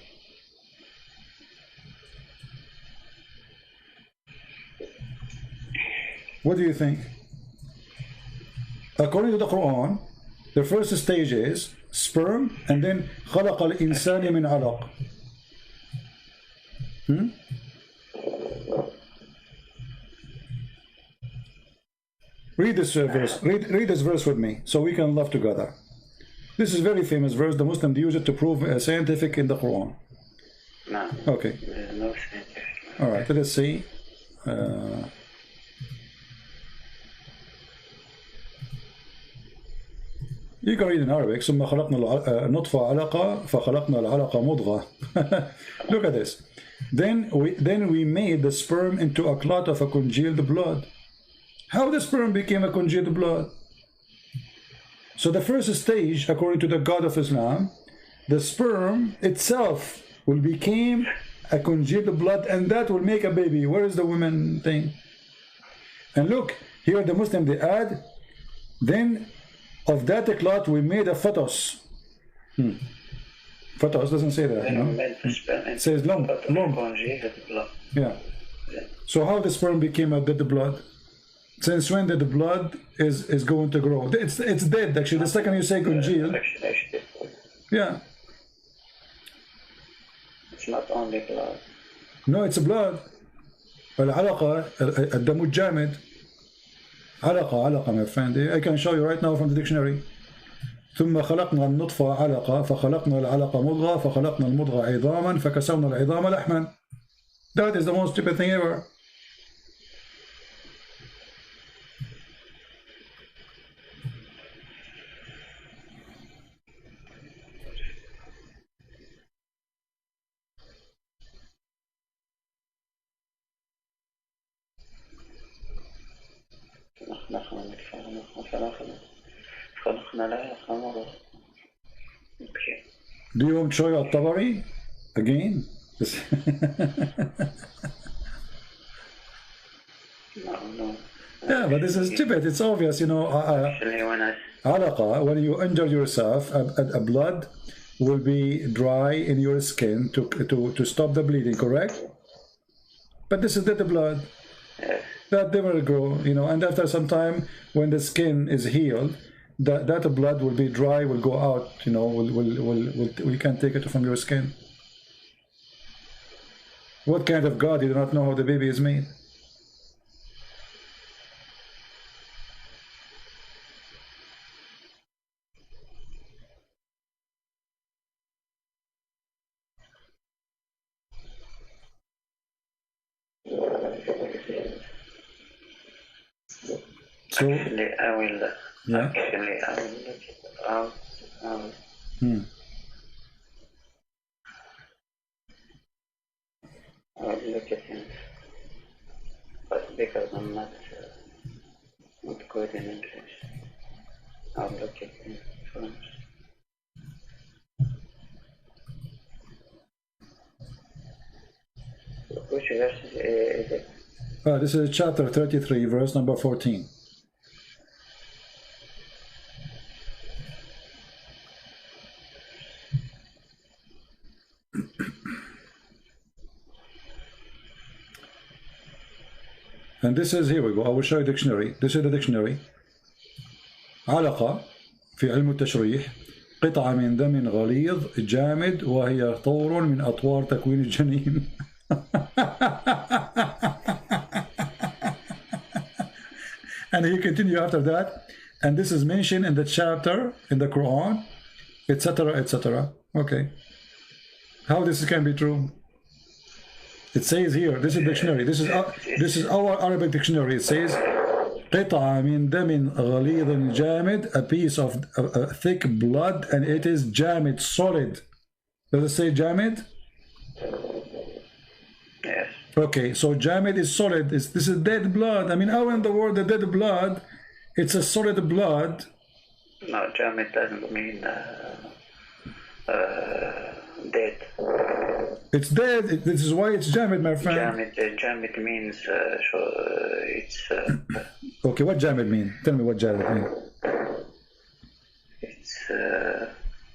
What do you think? According to the Quran, the first stage is sperm, and then خلق الإنسان من علق. Read this verse. Read this verse with me, so we can love together. This is a very famous verse. The Muslims use it to prove scientific in the Quran. No. Okay. No scientific. All right. Let us see. You can read in Arabic. ثم خلقنا النطفة علقة فخلقنا العلقة مضغة. Look at this. Then we made the sperm into a clot of a congealed blood. How the sperm became a congealed blood? So the first stage, according to the God of Islam, the sperm itself will become a congealed blood, and that will make a baby. Where is the woman thing? And look, here the Muslim, they add, then of that clot we made a fetus. Fetus doesn't say that, you know? It says lump. Yeah. So how the sperm became a dead blood? Since when did the blood is going to grow? It's dead actually. The second you say congealed. Yeah. It's not only blood. No, it's blood. العلقة الدم الجامد. علقة my friend. I can show you right now from the dictionary. ثم خلقنا النطفة علقة فخلقنا العلقة مضغة فخلقنا المضغة عظاما فكسونا العظام لحما. That is the most stupid thing ever. Okay. Do you want to show you At-Tabari again? No. Yeah, but this is stupid. It's obvious, you know. Actually, Alaqa, when you injure yourself, a blood will be dry in your skin to stop the bleeding, correct? But this is dead blood. yes. That they will grow, you know, and after some time, when the skin is healed, that blood will be dry, will go out, you know, we can't take it from your skin. What kind of God? You do not know how the baby is made. So, Actually, I will yeah. look it out. I will look at him. But because I'm not good in English, I'll look at him first. Which verse is it? This is chapter 33, verse number 14. And this is, here we go, I will show you dictionary. This is the dictionary. علقة في علم التشريح قطعة من دم غليظ جامد وهي طور من أطوار تكوين الجنين. And he continue after that, and this is mentioned in the chapter in the Quran, etc., etc. Okay, how this can be true? It says here, this is dictionary, this is our Arabic dictionary. It says قطعة من دم غليظ جامد, a piece of thick blood, and it is جامد, solid. Does it say جامد? Yes. Okay, so jamid is solid. This is dead blood. I mean, how in the world the dead blood? It's a solid blood. No, Jamid doesn't mean dead. It's dead. This is why it's jamid, my friend. Jamid means it's Okay, what jamid mean? Tell me what jamid mean. it's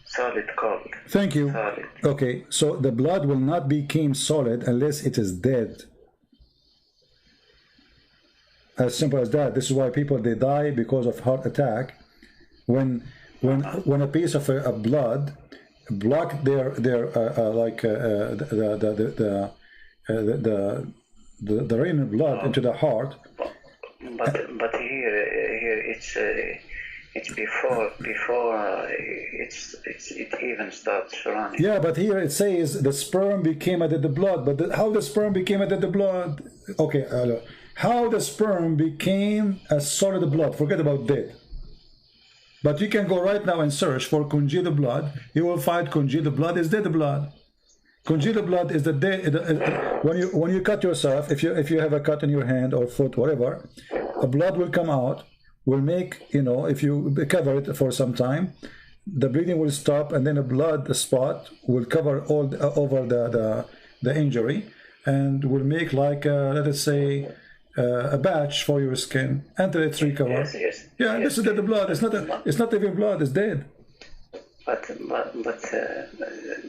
solid cold. Thank you. Solid. Okay, so the blood will not become solid unless it is dead. As simple as that. This is why people, they die because of heart attack when a piece of blood block their like the drain of blood into the heart. But here it's before it even starts running. Yeah, but here it says the sperm became a dead blood. But how the sperm became a dead blood? Okay, how the sperm became a solid blood? Forget about dead. But you can go right now and search for congealed blood. You will find congealed blood is dead blood. Congealed blood is the dead. When you cut yourself, if you have a cut in your hand or foot, whatever, the blood will come out. Will make, you know, if you cover it for some time, the bleeding will stop, and then a blood spot will cover all over the injury, and will make like let us say a batch for your skin until it's recovered. Yes. Yeah, yes. this is dead blood. It's not even blood. It's dead. But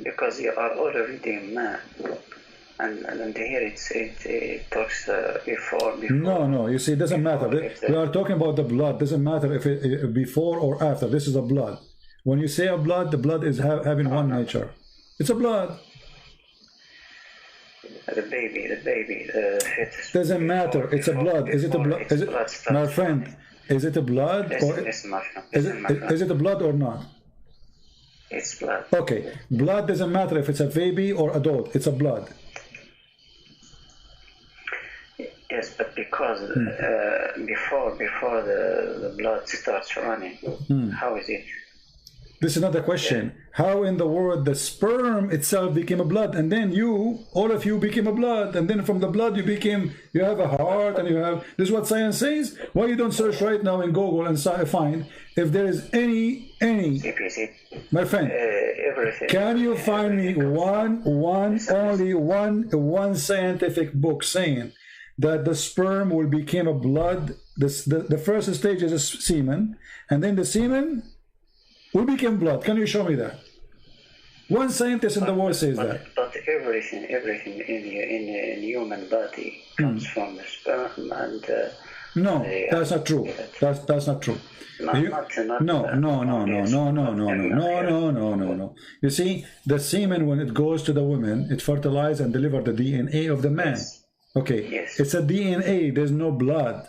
because you are already a man, and here it talks before. No. You see, it doesn't matter. We are talking about the blood. Doesn't matter if it before or after. This is a blood. When you say a blood, the blood is having one nature. It's a blood. The baby, fetus. Doesn't matter. It's a blood. Is it a blood? Is it, my friend? Is it a blood or is it a blood or not? It's blood. Okay, blood doesn't matter if it's a baby or adult. It's a blood. Yes, but because before the blood starts running, how is it? This is not the question. How in the world the sperm itself became a blood, and then you, all of you became a blood, and then from the blood you have a heart, and you have, this is what science says. Why you don't search right now in Google and find if there is any, my friend, everything. can you find me only one scientific book saying that the sperm will become a blood? The first stage is a semen, and then the semen will become blood. Can you show me that? One scientist in the world says that. But everything in human body comes from the sperm and. No, that's not true. That's not true. No. You see, the semen, when it goes to the woman, it fertilizes and delivers the DNA of the man. Yes. Okay. Yes. It's a DNA. There's no blood.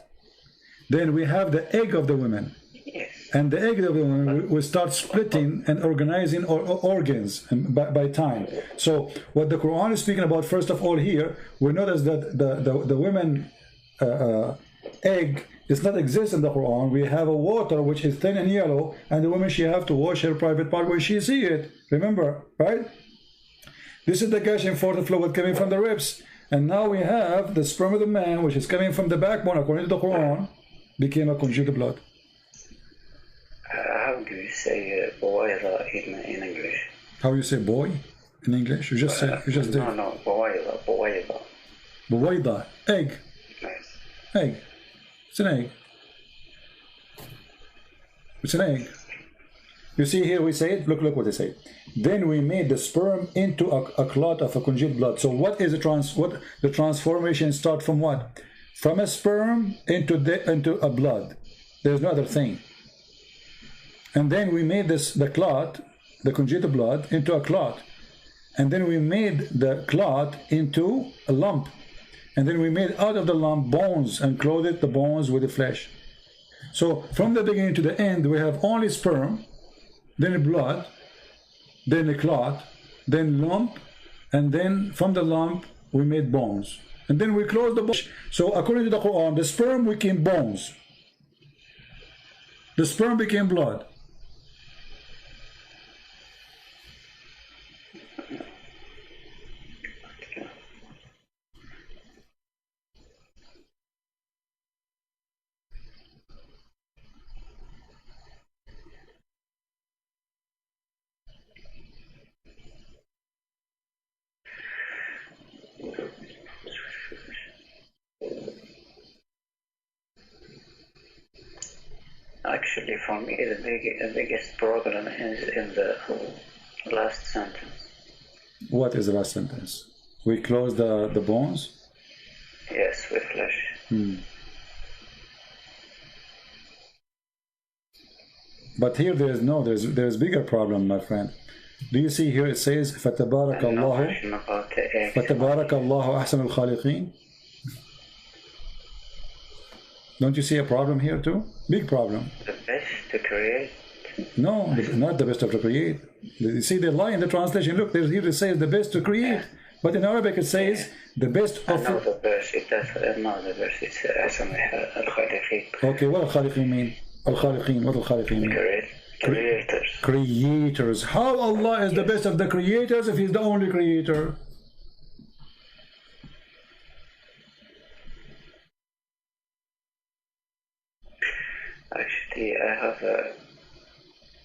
Then we have the egg of the woman. Yes. And the egg of the woman will start splitting and organizing organs by time. So what the Quran is speaking about, first of all, here we notice that the women egg does not exist in the Quran. We have a water which is thin and yellow, and the woman, she have to wash her private part where she see it. Remember, right? This is the gushing forth fluid coming from the ribs, and now we have the sperm of the man, which is coming from the backbone, according to the Quran, became a conjugal blood. How do you say boida in English? How you say boy in English? You just said. You just did. No, boida. Boida, egg. Yes. Egg. It's an egg. It's an egg. You see here we say it. Look what they say. Then we made the sperm into a clot of a congealed blood. So what is the transformation start from what? From a sperm into a blood. There's no other thing. And then we made the clot, the congealed blood, into a clot. And then we made the clot into a lump. And then we made out of the lump bones and clothed the bones with the flesh. So from the beginning to the end, we have only sperm, then blood, then a clot, then lump, and then from the lump we made bones. And then we closed the bones. So according to the Quran, the sperm became bones. The sperm became blood. Actually, for me, the biggest problem is in the last sentence. What is the last sentence? We close the bones? Yes, with flesh. But here there's bigger problem, my friend. Do you see here it says فَتَبَارَكَ اللَّهُ أَحْسَنُ الْخَالِقِينَ? Don't you see a problem here too? Big problem. The best to create? No, not the best of to create. You see the lie in the translation. Look, here it says the best to create. But in Arabic it says the best of... No, the verse, it's أحسن الخالقين. Okay, what al-Khaliqin mean? Al-Khaliqin, what al-Khaliqin mean? Creators. Creators. How Allah is the best of the creators if He's the only creator? Actually, I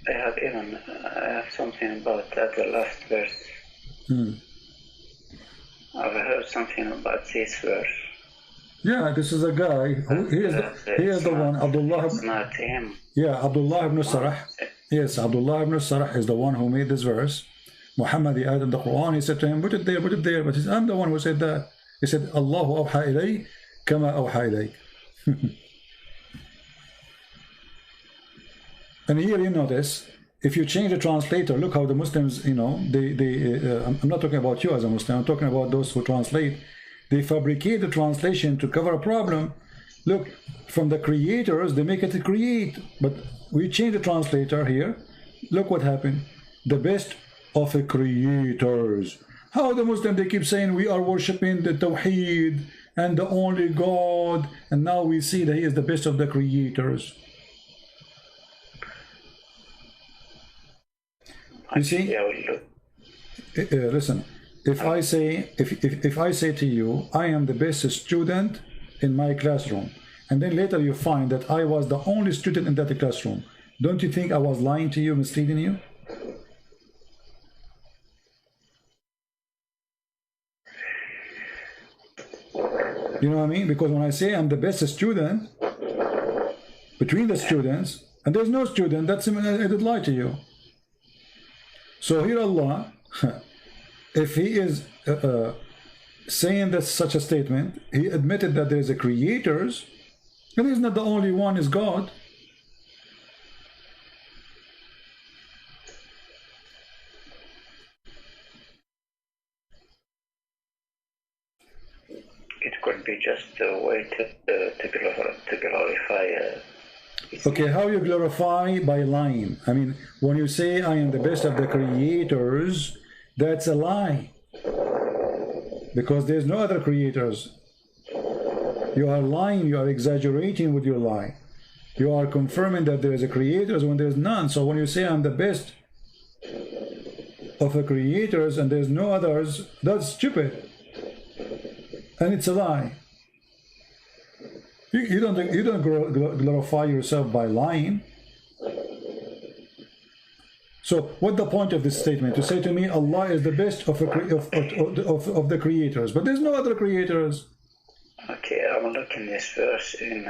have something about that, the last verse. I've heard something about this verse. Yeah, this is a guy who he is the one, Abdullah. It's not him. Yeah, Abdullah ibn Sarah. Yes, Abdullah ibn Sarah is the one who made this verse. Muhammad, he added the Quran. He said to him, put it there. But I'm the one who said that. He said, Allahu awha ilay kama awha ilayk. And here you notice, if you change the translator, look how the Muslims, you know, I'm not talking about you as a Muslim, I'm talking about those who translate. They fabricate the translation to cover a problem. Look, from the creators, they make it to create. But we change the translator here. Look what happened. The best of the creators. How the Muslim, they keep saying we are worshipping the Tawheed and the only God. And now we see that He is the best of the creators. You see? Actually, I will look. Listen, if I say to you, I am the best student in my classroom, and then later you find that I was the only student in that classroom, don't you think I was lying to you, misleading you? You know what I mean? Because when I say I'm the best student between the students, and there's no student, that's I did lie to you. So here Allah, if he is saying that such a statement, he admitted that there is a creators, and he's not the only one, is God. It could be just a way to glorify. Okay, how you glorify? By lying. I mean, when you say I am the best of the creators, that's a lie. Because there's no other creators. You are lying, you are exaggerating with your lie. You are confirming that there is a creators when there's none. So when you say I'm the best of the creators and there's no others, that's stupid. And it's a lie. You don't glorify yourself by lying. So what's the point of this statement? To say to me Allah is the best of the creators, but there's no other creators. Okay, I'm looking this verse in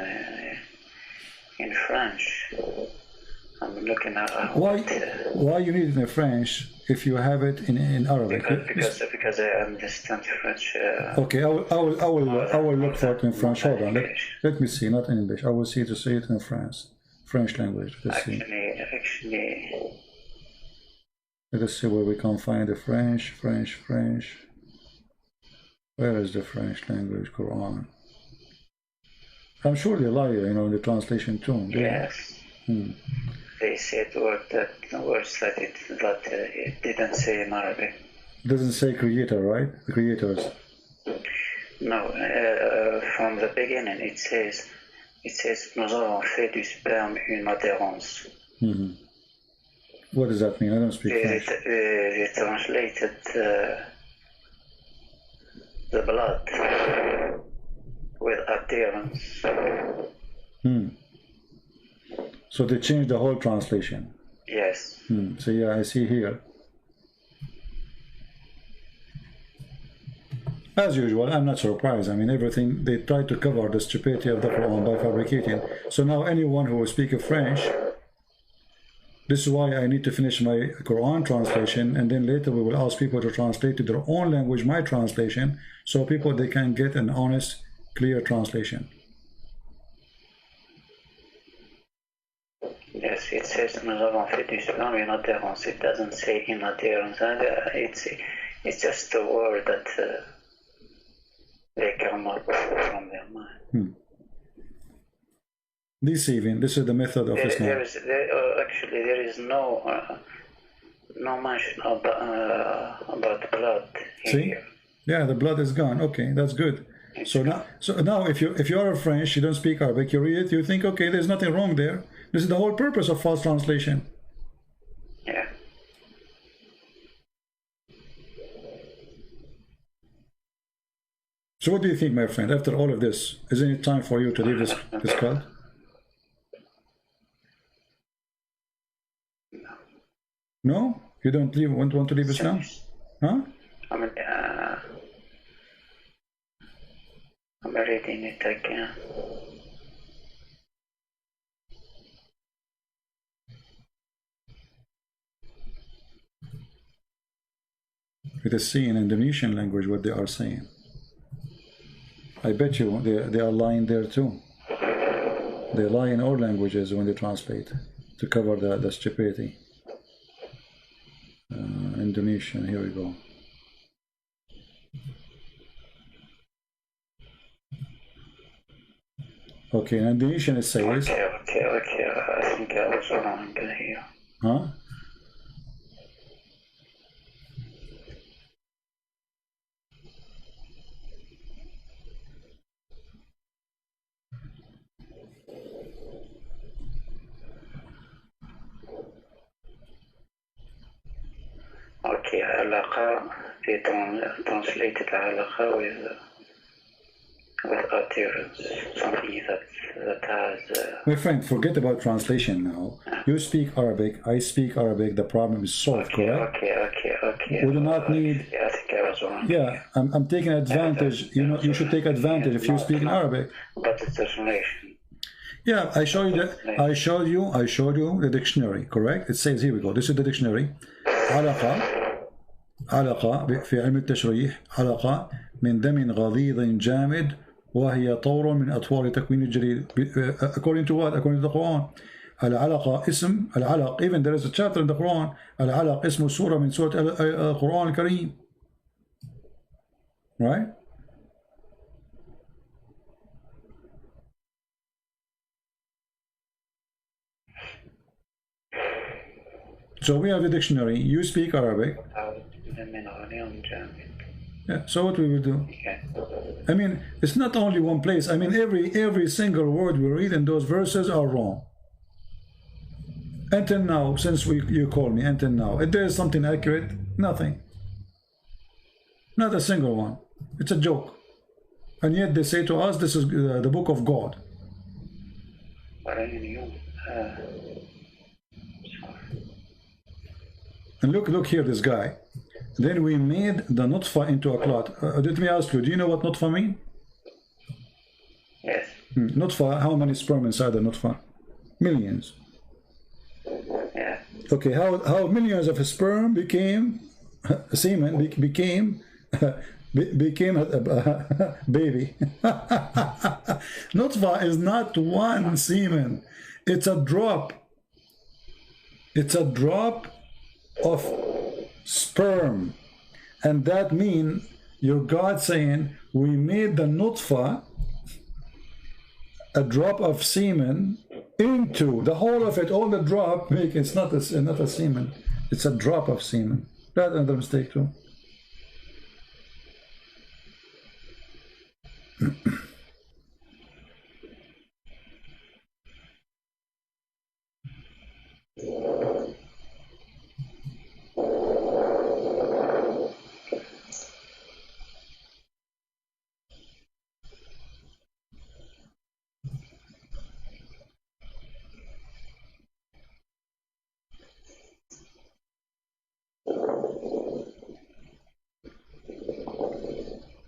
French. I'm looking at why you need it in French if you have it in Arabic? Because I understand French. Okay, I will look for it in French. Hold on, let me see, not in English. I will see to see it in French language. Actually. Let us see where we can find the French. Where is the French language Quran? I'm sure they lie, in the translation too. Yes. They said words that it didn't say in Arabic. It doesn't say creator, right? The creators. No, from the beginning it says nous avons fait du sperme une adhérence. What does that mean? I don't speak French. They translated the blood with adherence. So they changed the whole translation. Yes. So yeah, I see here. As usual, I'm not surprised. I mean, everything, they try to cover the stupidity of the Quran by fabricating. So now anyone who will speak French, this is why I need to finish my Quran translation, and then later we will ask people to translate to their own language my translation, so they can get an honest, clear translation. Yes, it says nous avons fait du sperme une adhérence. It doesn't say in adhérence. It's just a word that they come up from their mind. Deceiving. This is the method of Islam. Actually, there is no mention about blood here. Yeah, the blood is gone. Okay, that's good. So now, if you are a French, you don't speak Arabic, you read it, you think, okay, there's nothing wrong there. This is the whole purpose of false translation. Yeah. So what do you think, my friend? After all of this, isn't it time for you to leave this cult? No? You don't want to leave Islam? Huh? I'm reading it again. It is seen in Indonesian language what they are saying. I bet you they are lying there too. They lie in all languages when they translate to cover the stupidity. Indonesian, here we go. Okay, in Indonesian it says... Okay, I think I was wrong here. Huh? علاقة, they translated علاقة with utterance, something that has... My friend, forget about translation now. You speak Arabic, I speak Arabic, the problem is solved, correct? Okay. We do not need... I think I was wrong. Yeah, I'm taking advantage. You know, you should take advantage if you speak in Arabic. But it's a translation. Yeah, I showed you the dictionary, correct? It says, here we go, this is the dictionary. علاقة في علم التشريح علاقة من دم غليظ جامد وهي طور من أطوار تكوين الجليد. According to what? According to the Quran. العلقة اسم العلق, even there is a chapter in the Quran, العلق اسم سورة من سورة القرآن الكريم. Right? So we have the dictionary. You speak Arabic. Yeah, so what we will do? I mean, it's not only one place. I mean, every single word we read in those verses are wrong. Until now, since you call me, until now, if there is something accurate, nothing. Not a single one. It's a joke. And yet they say to us, this is the book of God. And look here, this guy. Then we made the nutfa into a clot. Let me ask you, do you know what nutfa mean? Yes. Nutfa, how many sperm inside the nutfa? Millions. Yeah. Okay, how millions of sperm became semen, became a baby. Nutfa is not one semen. It's a drop. It's a drop of sperm, and that means your God saying we made the nutfa, a drop of semen, into the whole of it, all the drop, it's not a semen, it's a drop of semen. That's another mistake too.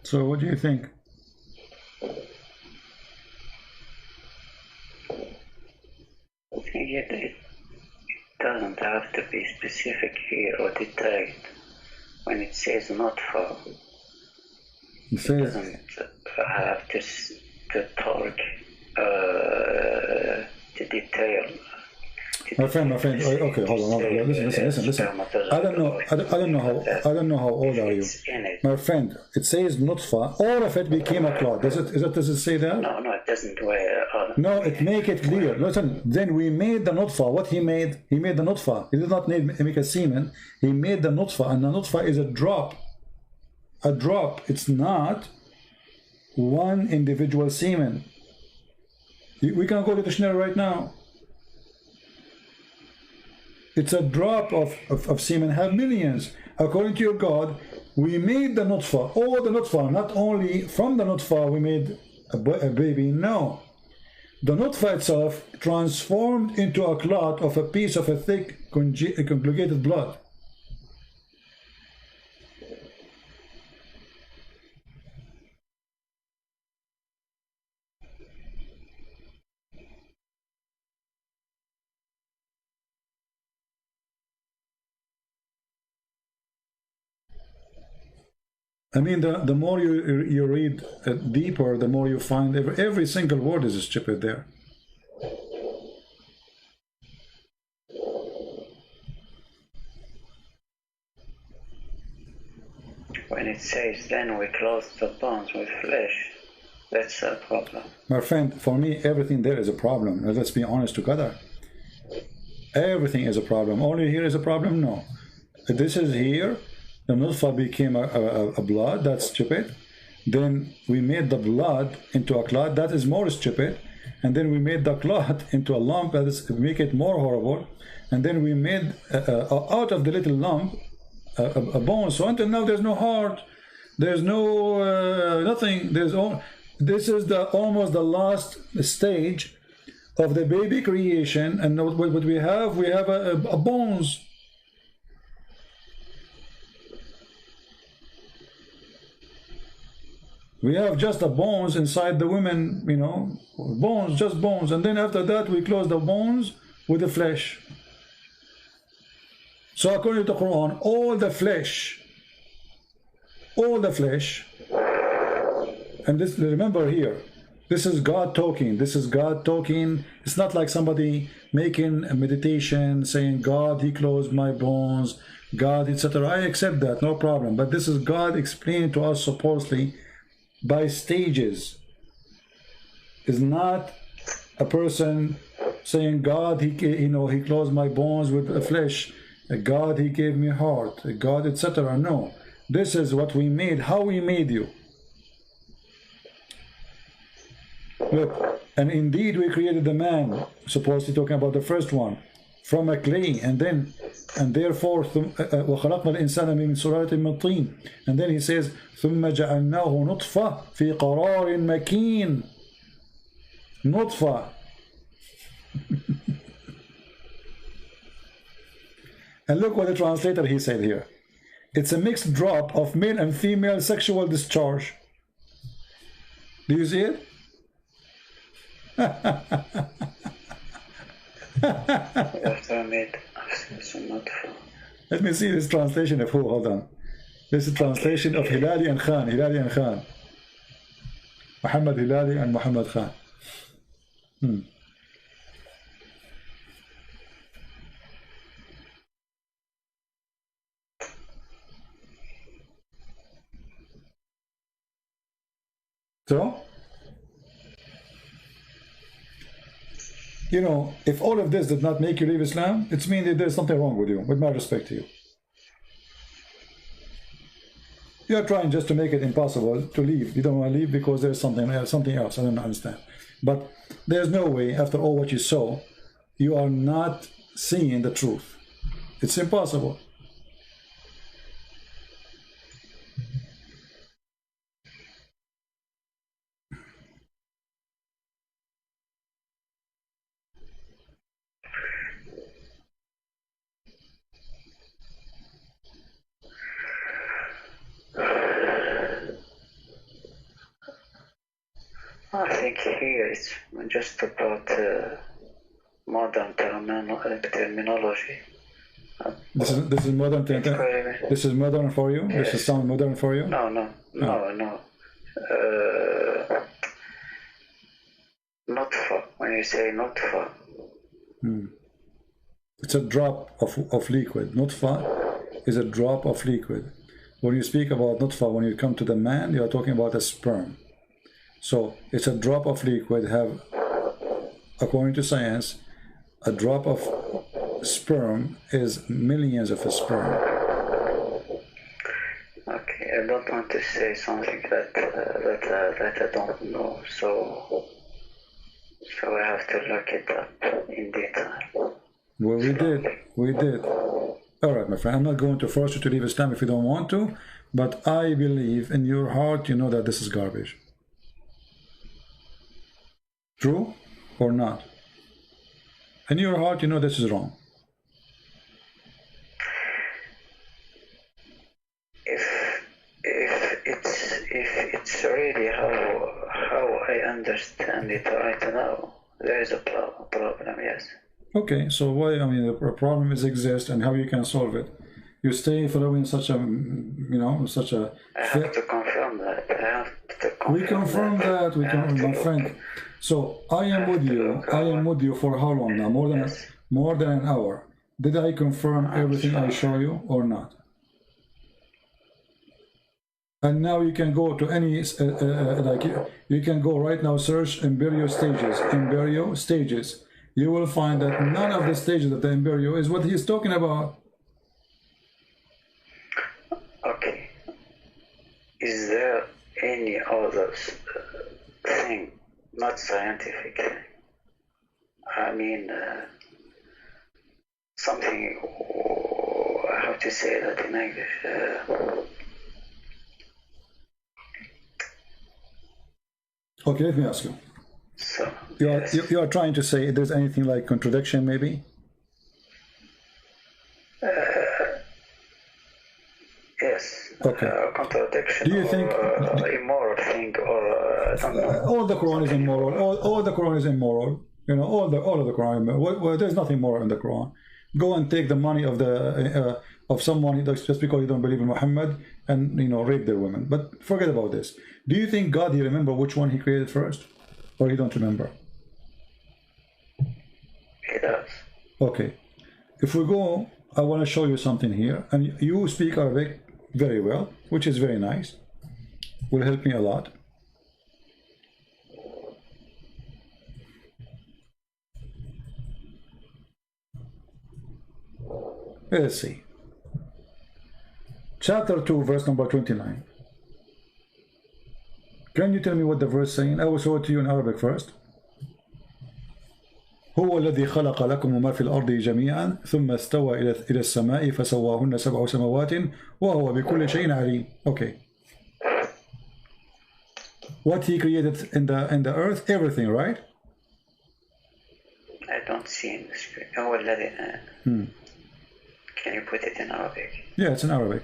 So what do you think? It doesn't have to be specific here or detailed. When it says not for, it doesn't have to talk to detail. My friend. Okay, hold on. Listen. I don't know how old are you, my friend. It says nutfa. All of it became a clot. Does it say that? No, it doesn't. No, it make it clear. Listen. Then we made the nutfa. What he made? He made the nutfa. He did not make a semen. He made the nutfa, and the nutfa is a drop. A drop. It's not one individual semen. We can go to the dictionary right now. It's a drop of semen, have millions. According to your God, we made the nutfa, all the nutfa, not only from the nutfa we made a baby, no. The nutfa itself transformed into a clot of a piece of a thick, conjugated blood. I mean, the more you read deeper, the more you find every single word is stupid there. When it says, then we clothe the bones with flesh, that's a problem. My friend, for me, everything there is a problem. Let's be honest together. Everything is a problem. Only here is a problem? No. This is here. The nutfa became a blood, that's stupid. Then we made the blood into a clot, that is more stupid. And then we made the clot into a lump, that is make it more horrible. And then we made out of the little lump a bone. So until now, there's no heart, there's no nothing. This is almost the last stage of the baby creation, and what we have a bones. We have just the bones inside the women, you know, bones, just bones, and then after that we close the bones with the flesh. So according to the Quran, all the flesh, and this, remember here, this is God talking. This is God talking. It's not like somebody making a meditation saying, God, he closed my bones, God, etc. I accept that, no problem. But this is God explaining to us supposedly by stages. Is not a person saying, God, he closed my bones with the flesh, God, he gave me heart, God, etc. No, this is what we made, how we made you. Look, and indeed we created the man, supposedly talking about the first one, from a clay, and therefore وخلقنا الإنسان من سلالة من طين, and then he says ثم جعلناه نطفة في قرار مكين. نطفة. And look what the translator he said here. It's a mixed drop of male and female sexual discharge. Do you see it? Let me see this translation of who. Hold on. This is translation of Hilali and Khan. Hilali and Khan. Muhammad Hilali and Muhammad Khan. So, you know, if all of this did not make you leave Islam, it means that there's something wrong with you, with my respect to you. You're trying just to make it impossible to leave. You don't want to leave because there's something else. I don't understand. But there's no way, after all what you saw, you are not seeing the truth. It's impossible. I think here it's just about modern terminology. This is modern. This is modern for you. Yes. This sound modern for you. No. Nutfa. When you say nutfa, it's a drop of liquid. Nutfa is a drop of liquid. When you speak about nutfa, when you come to the man, you are talking about a sperm. So it's a drop of liquid. Have, according to science, a drop of sperm is millions of sperm. Okay, I don't want to say something that I don't know, so I have to look it up in detail. Well, we did. All right, my friend, I'm not going to force you to leave Islam if you don't want to, but I believe in your heart you know that this is garbage. True or not? In your heart you know this is wrong. If it's really how I understand it right now, there is a problem, yes. Okay, so why? I mean, the problem exists, and how you can solve it? You stay following such a, such a. I have to confirm that. We confirm that. We can, my friend. So I am with you. I am with you for how long now? More than an hour. Did I confirm everything I show you or not? And now you can go to any you can go right now, search embryo stages. You will find that none of the stages of the embryo is what he's talking about. Okay. Is there any other thing, not scientific, I mean something how to say that in English? Okay, let me ask you. So You are trying to say if there's anything like contradiction, maybe? yes. Okay. Contradiction. Do you think immoral thing, or I don't know. all the Quran is immoral? All the Quran is immoral. You know, all of the Quran. Well, there's nothing moral in the Quran. Go and take the money of the of someone just because you don't believe in Muhammad, and rape their women. But forget about this. Do you think God, he remember which one he created first, or he don't remember? He does. Okay. If we go, I want to show you something here, and you speak Arabic very well, which is very nice. Will help me a lot. Let's see. Chapter 2, verse number 29. Can you tell me what the verse saying? I will show it to you in Arabic first. هو الذي خلق لكم ما في الأرض جميعا ثم استوى إلى السماء فسواهن سبع سماوات وهو بكل شيء عليم. Okay. What he created in the earth, everything, right? I don't see in the screen. هو الذي. Can you put it in Arabic? Yeah, it's in Arabic.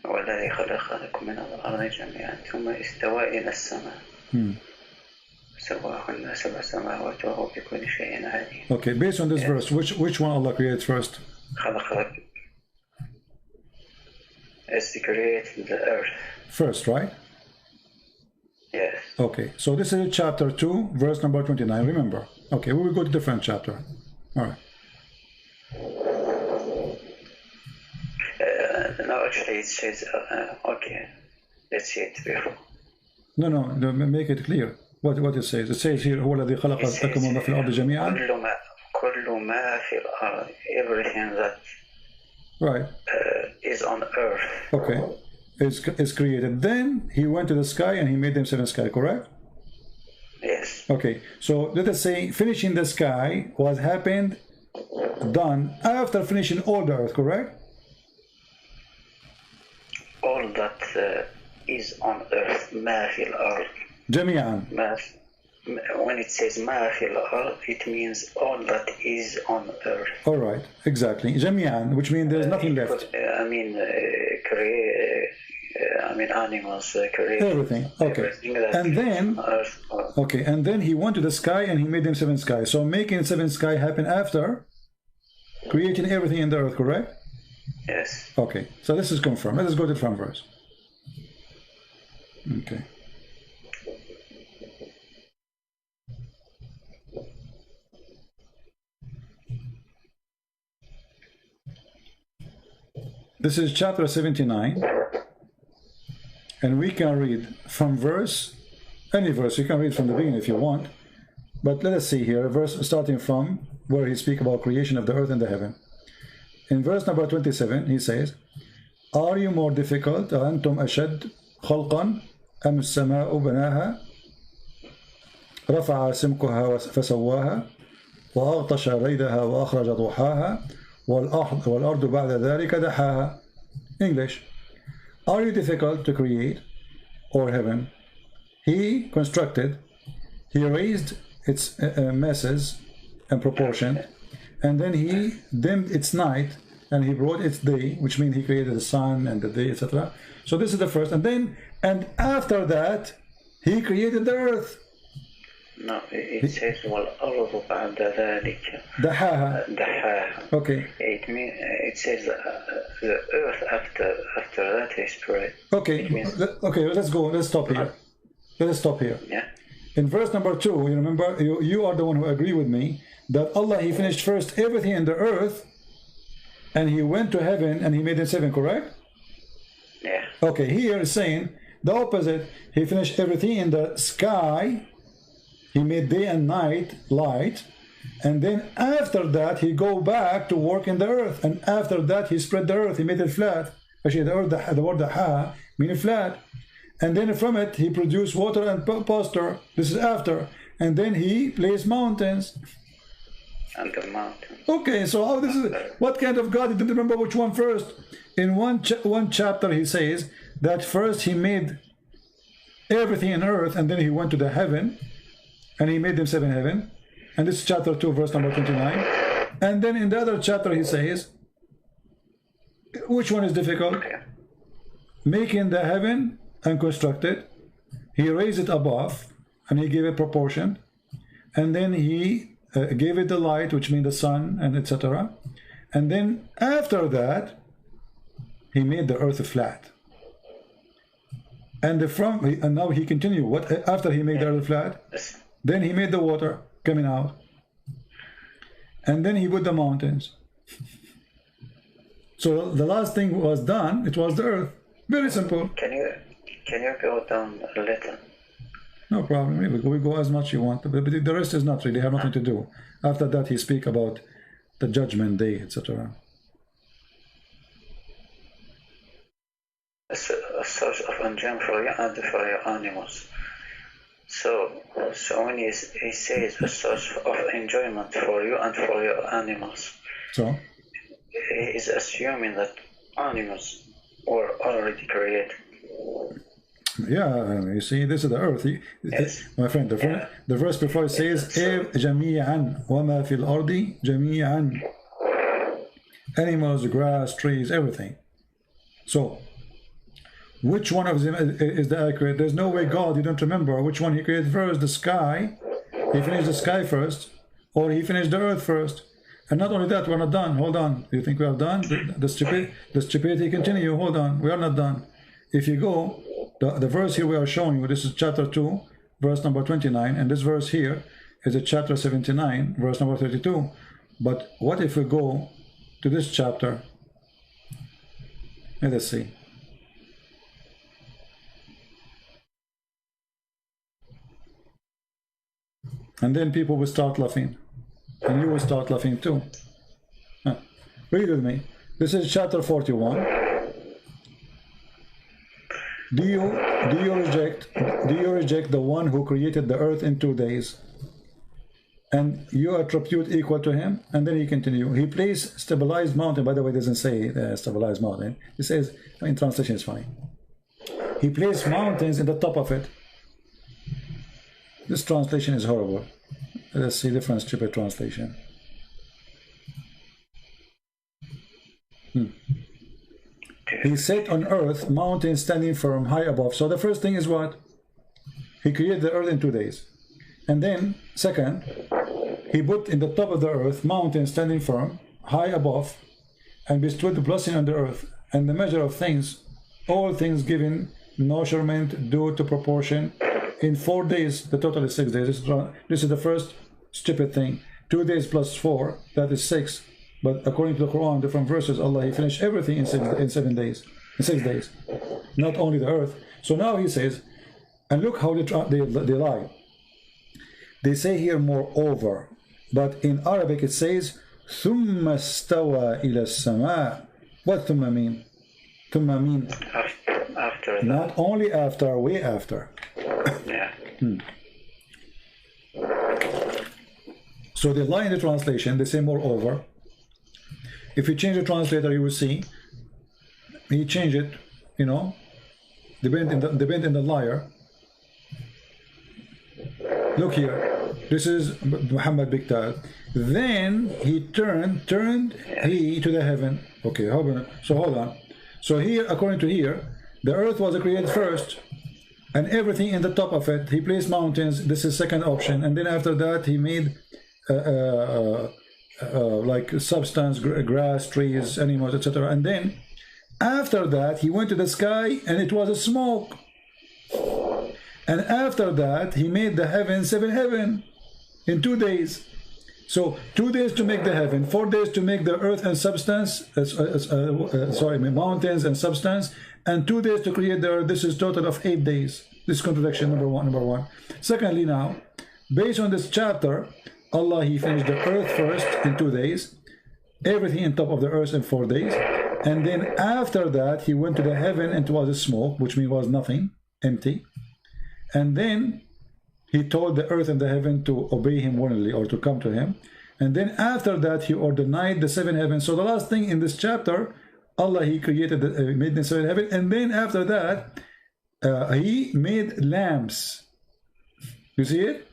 هو الذي خلق لكم من الأرض جميعا ثم استوى إلى السماء. سواهن سبع سماوات وهو بكل شيء عليم. Okay, based on this verse, which one Allah created first? خلق لك. Is to create the earth. First, right? Yes. Okay, so this is chapter 2, verse number 29. Remember. Okay, we will go to different chapter. All right. No, actually it says, okay, let's see it before. No, make it clear. What it says? It says here, هو الذي خلق لكم ما في الأرض جميعا. كل ما في الأرض, everything that right is on earth. Okay, is created. Then he went to the sky and he made them seven sky. Correct? Yes. Okay, so let us say finishing the sky was happened, done after finishing all the earth. Correct? All that is on earth, ما في الأرض. جميعا. When it says ما في الأرض, it means all that is on earth. All right, exactly. جميعا, which means there's nothing left. Animals, create everything. Okay. Everything and then, okay, and then he went to the sky and he made them seven sky. So making seven sky happen after creating everything in the earth, correct? Yes. Okay, so this is confirmed. Let us go to the front verse. Okay. This is chapter 79, and we can read from verse, any verse, you can read from the beginning if you want, but let us see here, a verse starting from where he speaks about creation of the earth and the heaven. In verse number 27, he says, Are you more difficult, أَأَنْتُمْ أَشَدْ خَلْقًا أَمْ السَّمَاءُ بَنَاهَا رَفَعَ سِمْكُهَا فَسَوَّاهَا وَأَغْطَشَ لَيْلَهَا وَأَخْرَجَ ضُحَاهَا وَالْأَرْضُ بَعْدَ ذَلِكَ دَحَاهَا. English. Are you difficult to create, or heaven? He constructed, he raised its masses and proportion, and then he dimmed its night, and he brought its day, which means he created the sun and the day, etc. So this is the first, and after that, he created the earth. No, it says وَالْأَرْضُ بَعْدَ ذَلِكَ دَحَاهَا. Okay. It says the earth after that is spread. Okay. Okay. Let's go. Let's stop here. Let us stop here. Yeah. In verse number 2, you remember, you are the one who agree with me that Allah, he finished first everything in the earth, and he went to heaven and he made it seven. Correct? Yeah. Okay. Here is saying the opposite. He finished everything in the sky. He made day and night light, and then after that he go back to work in the earth, and after that he spread the earth, he made it flat. Actually, the word ha meaning flat, and then from it he produced water and pasture. This is after, and then he placed mountains. and the mountain. Okay, so how this is, what kind of God? You didn't remember which one first. In one chapter he says that first he made everything in earth, and then he went to the heaven, and he made them 7 heaven. And this is chapter 2, verse number 29. And then in the other chapter he says, which one is difficult? Okay. Making the heaven and construct it. He raised it above, and he gave it proportion. And then he gave it the light, which means the sun, and etc. And then after that, he made the earth flat. And now he continued. What after he made the earth flat? Then he made the water coming out. And then he put the mountains. So the last thing was done, it was the earth. Very simple. Can you go down a little? No problem. We go as much you want. But the rest is not really, have nothing to do. After that he speak about the judgment day, etc. A source of enjoyment for you and for your animals. So when he says a source of enjoyment for you and for your animals, so he is assuming that animals were already created. Yeah, you see, this is the earth. Yes. My friend, the verse before it says, جَمِيعًا وَمَا فِي الْأَرْضِ جَمِيعًا. Animals, grass, trees, everything. So, which one of them is the accurate? There's no way God, you don't remember which one he created first, the sky. He finished the sky first, or he finished the earth first. And not only that, we're not done. Hold on. You think we are done? The stupidity continue. Hold on. We are not done. If you go, the verse here we are showing you, this is chapter 2, verse number 29, and this verse here is a chapter 79, verse number 32. But what if we go to this chapter? Let us see. And then people will start laughing. And you will start laughing too. Read with me. This is chapter 41. Do you reject the one who created the earth in 2 days? And you attribute equal to him? And then he continue. He placed stabilized mountain. By the way, it doesn't say stabilized mountain. It says, in translation it's funny. He placed mountains in the top of it. This translation is horrible. Let's see different stupid translation. He set on earth mountains standing firm high above. So the first thing is what? He created the earth in 2 days. And then, second, he put in the top of the earth mountains standing firm high above, and bestowed the blessing on the earth, and the measure of things, all things given, measurement due to proportion, in 4 days. The total is 6 days. This is the first stupid thing. 2 days plus 4, that is 6. But according to the Quran, different verses, Allah, he finished everything in 7 days, in 6 days, not only the earth. So now he says, and look how they lie. They say here moreover, but in Arabic it says ثُمَّ اسْتَوَى إِلَى السَّمَاءِ. What ثُمَّ mean? ثُمَّ mean after not only after, way after. Yeah. So they lie in the translation, they say moreover. If you change the translator, you will see he changed it, you know, depend in the liar. Look here, this is Muhammad Biktal. Then he turned he to the heaven. Okay, so hold on. So here, according to here, the earth was created first, and everything in the top of it, he placed mountains. This is second option, and then after that he made like substance, grass, trees, animals, etc. And then after that he went to the sky, and it was a smoke. And after that he made the heaven, 7 heaven in 2 days. So 2 days to make the heaven, 4 days to make the earth and substance, mountains and substance, and 2 days to create the earth. This is total of 8 days. This is contradiction number one. Secondly, now, based on this chapter, Allah, he finished the earth first in 2 days, everything on top of the earth in 4 days, and then after that he went to the heaven, and it was a smoke, which means was nothing, empty. And then he told the earth and the heaven to obey him willingly, or to come to him. And then after that, he ordained the 7 heavens. So the last thing in this chapter, Allah, he created, made the 7 heavens. And then after that, he made lamps. You see it?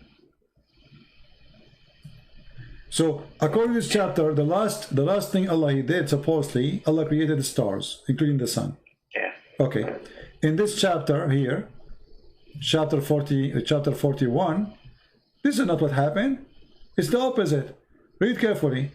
So according to this chapter, the last thing Allah he did, supposedly, Allah created the stars, including the sun. Yeah. Okay. In this chapter here, chapter 41, this is not what happened. It's the opposite. Read carefully.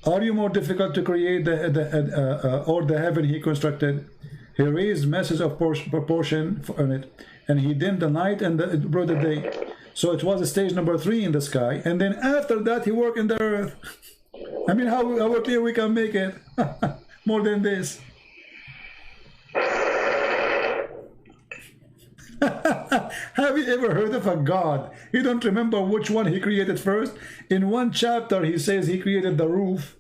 Are you more difficult to create or the heaven he constructed? He raised masses of proportion on it, and he dimmed the night and brought the day. So it was stage number 3 in the sky, and then after that he worked in the earth. I mean, how clear we can make it? More than this. Have you ever heard of a God? You don't remember which one he created first? In one chapter he says he created the roof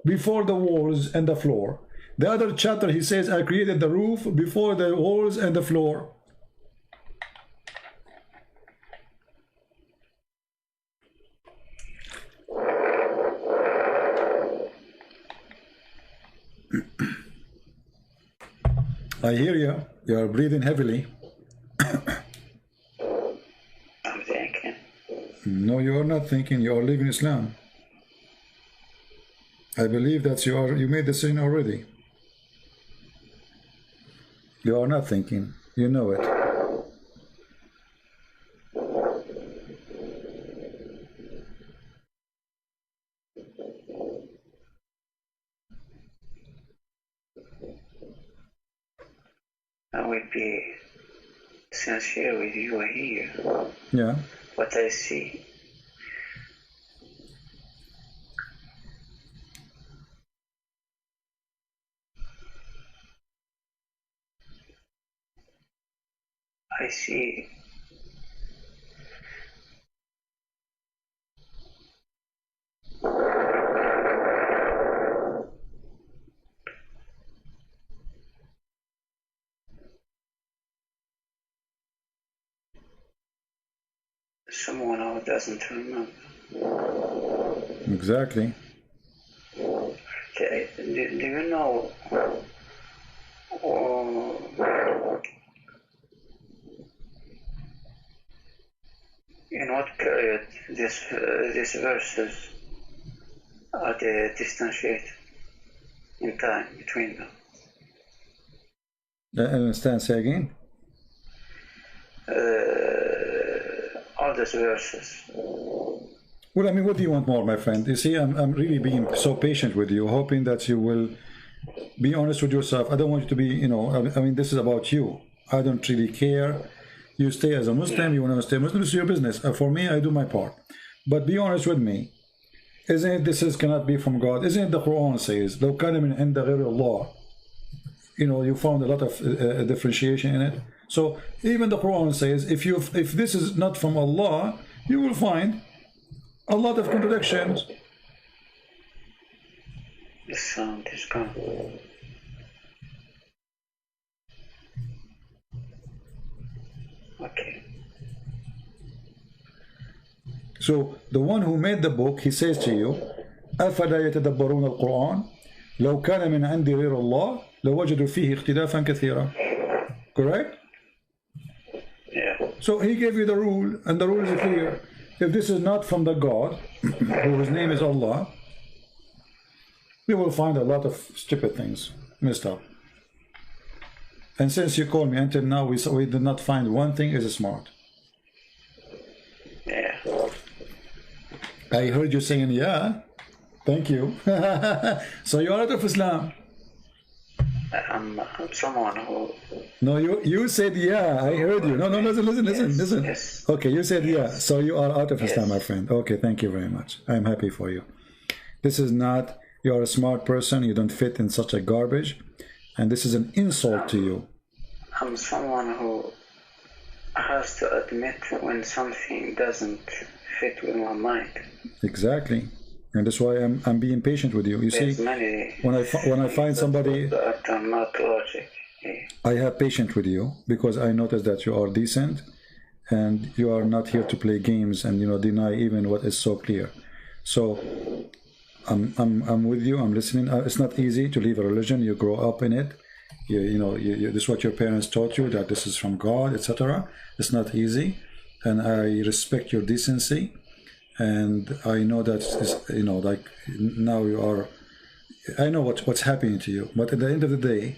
before the walls and the floor. The other chapter he says I created the roof before the walls and the floor. I hear you. You are breathing heavily. I'm thinking. No, you are not thinking. You are leaving Islam. I believe that you made the sin already. You are not thinking. You know it. I will be sincere with you here. Yeah. What I see. I see someone who doesn't remember. Exactly. Okay, do you know in what period these verses are they distantiated in time between them? I understand. Say again. All these verses. Well, I mean, what do you want more, my friend? You see, I'm really being so patient with you, hoping that you will be honest with yourself. I don't want you to be, you know, I mean, this is about you. I don't really care. You stay as a Muslim, you want to stay Muslim, it's your business. For me, I do my part. But be honest with me. Isn't it this cannot be from God? Isn't it the Quran says, لو كان من عند غير الله? You know, you found a lot of differentiation in it. So even the Quran says, if this is not from Allah, you will find a lot of contradictions. The sound is gone. Okay. So the one who made the book, he says to you, أفلا يتدبرون القرآن لو كان من عند غير الله لوجدوا فيه اختلافا كثيرا. Correct? Yeah. So he gave you the rule, and the rule is clear. If this is not from the God, whose name is Allah, we will find a lot of stupid things messed up. And since you called me until now, we did not find one thing is smart. Yeah. I heard you saying, yeah, thank you. So you are out of Islam. I'm someone who... No, you said yeah, I heard you. No, listen. Yes. Okay, you said yeah, so you are out of Islam, Yes. my friend. Okay, thank you very much. I'm happy for you. This is not, you are a smart person, you don't fit in such a garbage, and this is an insult to you. I'm someone who has to admit when something doesn't fit with my mind. Exactly. And that's why I'm being patient with you. You There's see, many when I find somebody, that are not logic. Yeah. I have patience with you because I notice that you are decent and you are not here to play games and deny even what is so clear. So I'm with you. I'm listening. It's not easy to leave a religion. You grow up in it. This is what your parents taught you, that this is from God, etc. It's not easy, and I respect your decency, and I know that like now you are. I know what's happening to you, but at the end of the day,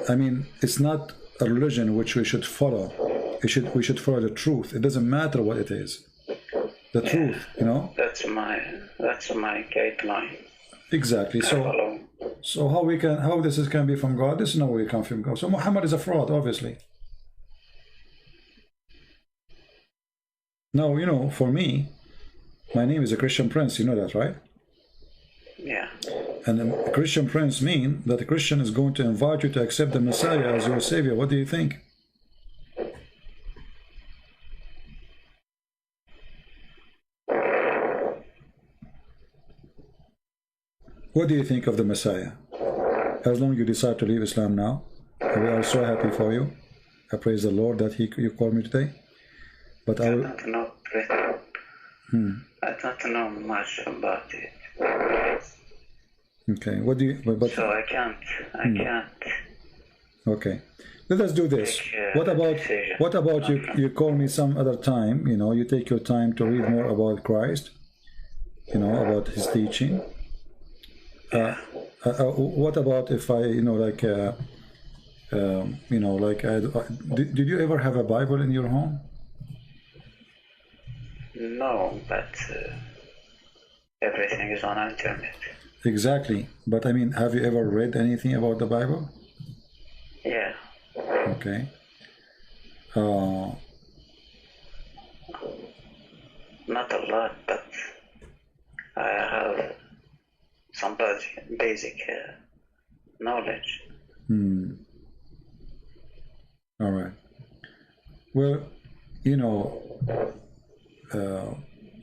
I mean, it's not a religion which we should follow. We should follow the truth. It doesn't matter what it is. The truth, That's my guideline. Exactly. So how this can be from God? This is no way it comes from God. So Muhammad is a fraud, obviously. Now, for me, my name is a Christian Prince. You know that, right? Yeah. And a Christian Prince means that a Christian is going to invite you to accept the Messiah as your Savior. What do you think? What do you think of the Messiah? As long as you decide to leave Islam now, we are so happy for you. I praise the Lord that you called me today. But I don't know. I don't know much about it. Okay. What do you? So I can't. Okay. Let us do this. What about you? You call me some other time. You take your time to read more about Christ. About His teaching. What about if I, did you ever have a Bible in your home? No, but everything is on the internet. Exactly. But I mean, have you ever read anything about the Bible? Yeah. Okay. Not a lot, but I have some basic knowledge. All right. Well,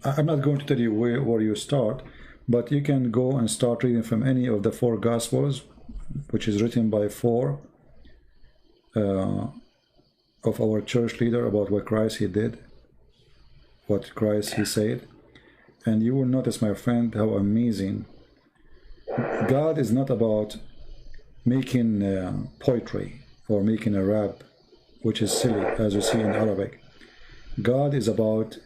I'm not going to tell you where you start, but you can go and start reading from any of the 4 Gospels, which is written by 4 of our church leader about what Christ He did, what Christ He said, and you will notice, my friend, how amazing. God is not about making poetry or making a rap, which is silly, as you see in Arabic. God is about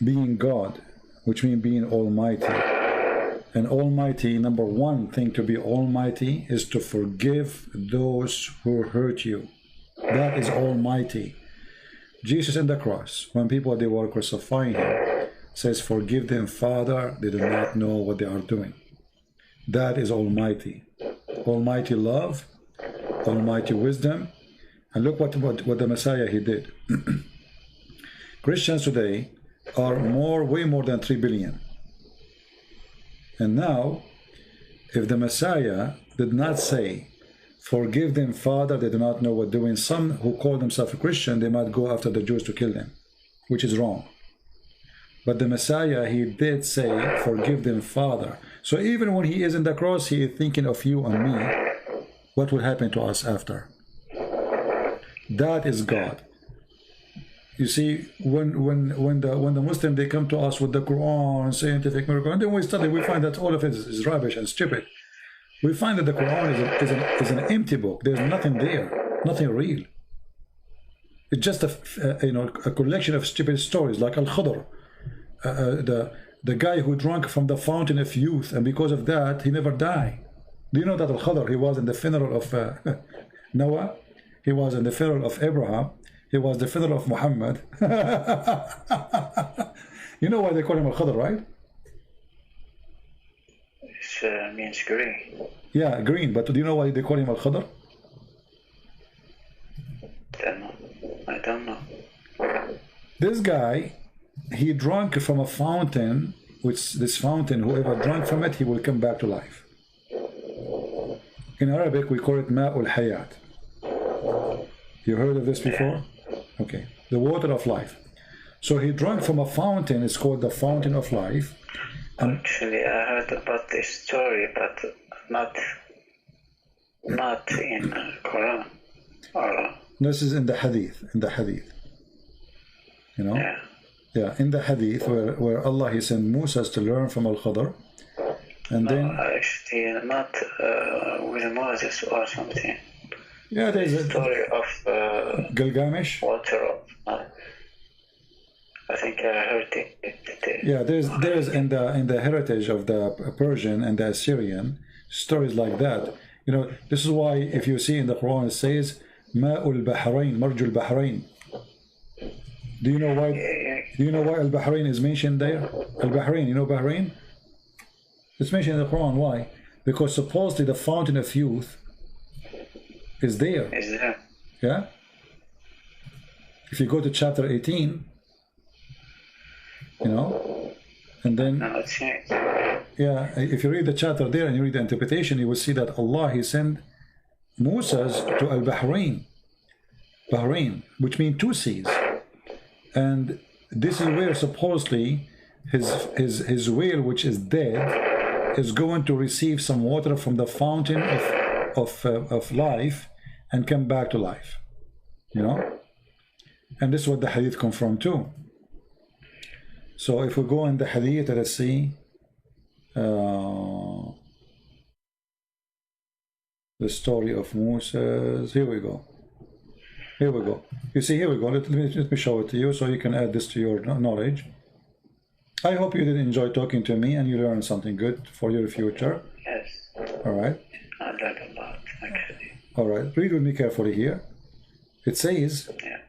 being God, which means being almighty. And almighty, number one thing to be almighty is to forgive those who hurt you. That is almighty. Jesus in the cross, when people they were crucifying Him, says, "Forgive them, Father, they do not know what they are doing." That is almighty. Almighty love, almighty wisdom. And look what the Messiah He did. Christians today are way more than 3 billion. And now, if the Messiah did not say, "Forgive them, Father, they do not know what they're doing," some who call themselves a Christian, they might go after the Jews to kill them, which is wrong. But the Messiah, He did say, "Forgive them, Father." So even when He is in the cross, He is thinking of you and me. What will happen to us after? That is God. You see, when the Muslim they come to us with the Quran, scientific miracle, and then we study, we find that all of it is rubbish and stupid. We find that the Quran is an empty book. There's nothing there, nothing real. It's just a collection of stupid stories, like Al-Khadr, the guy who drank from the fountain of youth, and because of that he never died. Do you know that Al-Khadr, he was in the funeral of Noah, he was in the funeral of Abraham, he was the funeral of Muhammad. You know why they call him Al-Khadr, right? It means green. Yeah, green. But do you know why they call him Al-Khadr? I don't know. This guy, he drank from a fountain, which this fountain, whoever drank from it, he will come back to life. In Arabic, we call it Ma'ul Hayat. You heard of this before? Okay. The water of life. So he drank from a fountain, it's called the fountain of life. Actually, I heard about this story, but not in Quran. This is in the hadith. In the hadith. You know? Yeah. Yeah, in the hadith where Allah He sent Musa to learn from Al-Khadr. And No, then actually, not with Moses or something. yeah, there's The a story of Gilgamesh. water of. I think I heard it. Yeah, there's in the heritage of the Persian and the Assyrian stories like that. You know, this is why if you see in the Quran it says Ma'ul Bahrain, Marjul Bahrain. Do you know why? Do you know why Al Bahrain is mentioned there? Al Bahrain, you know Bahrain? It's mentioned in the Quran. Why? Because supposedly the fountain of youth is there. Is there? Yeah. If you go to chapter 18, you know, and then No, it's changed. yeah, if you read the chapter there and you read the interpretation, you will see that Allah He sent Musa's to Al Bahrain, which means two seas, and this is where supposedly his whale, which is dead, is going to receive some water from the fountain of life and come back to life, you know, and this is what the hadith come from too. So if we go in the hadith, let's see. The story of Moses. Here we go. Here we go. You see, here we go. Let me show it to you so you can add this to your knowledge. I hope you did enjoy talking to me and you learned something good for your future. Yes. All right. I learned a lot, actually. All right. Read with me carefully here. It says, Yeah.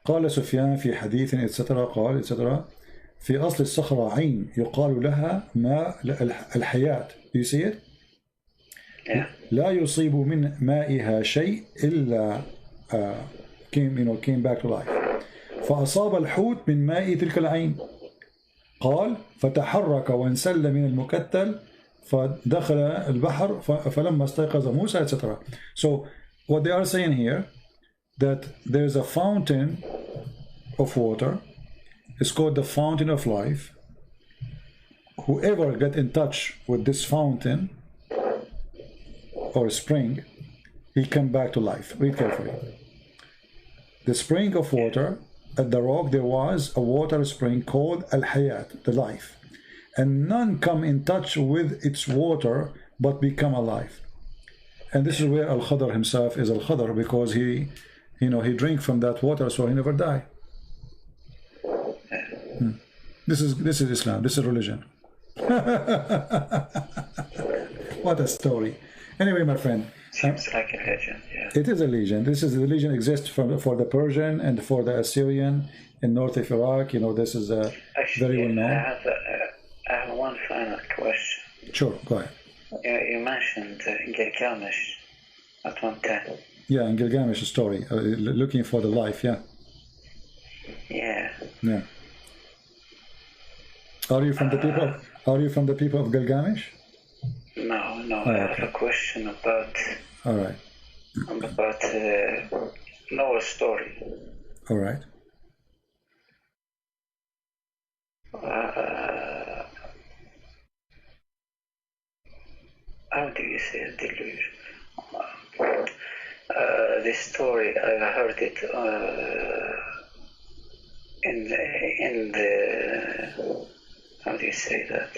قال سفيان في حديث etc. قال etc. في أصل الصخرة عين يقال لها ماء الحياة. Do you see it? Yeah. لا يصيب من مائها شيء إلا came back to life. فأصاب الحوت من ماء تلك العين. قال فتحرك وانسل من المكتل فدخل البحر فلما استيقظ موسى etc. So what they are saying here, that there's a fountain of water. It's called the fountain of life. Whoever get in touch with this fountain or spring, he come back to life. Read carefully. The spring of water, at the rock there was a water spring called Al-Hayat, the life. And none come in touch with its water but become alive. And this is where Al-Khadr himself is Al-Khadr, because he drank from that water, so he never died. This is Islam. This is religion. What a story. Anyway, my friend. Seems like a legend, yeah. It is a legend. This is the legend exists for the Persian and for the Assyrian in north of Iraq. You know, this is very well known. I have one final question. Sure, go ahead. You mentioned Gilgamesh at one time. Yeah, in Gilgamesh story, looking for the life. Yeah. Yeah. Yeah. Are you from the people? Are you from the people of Gilgamesh? No. Oh, I okay. have a question about All right. Noah's story. All right. How do you say it? Delusion? This story, I heard it in the how do you say that?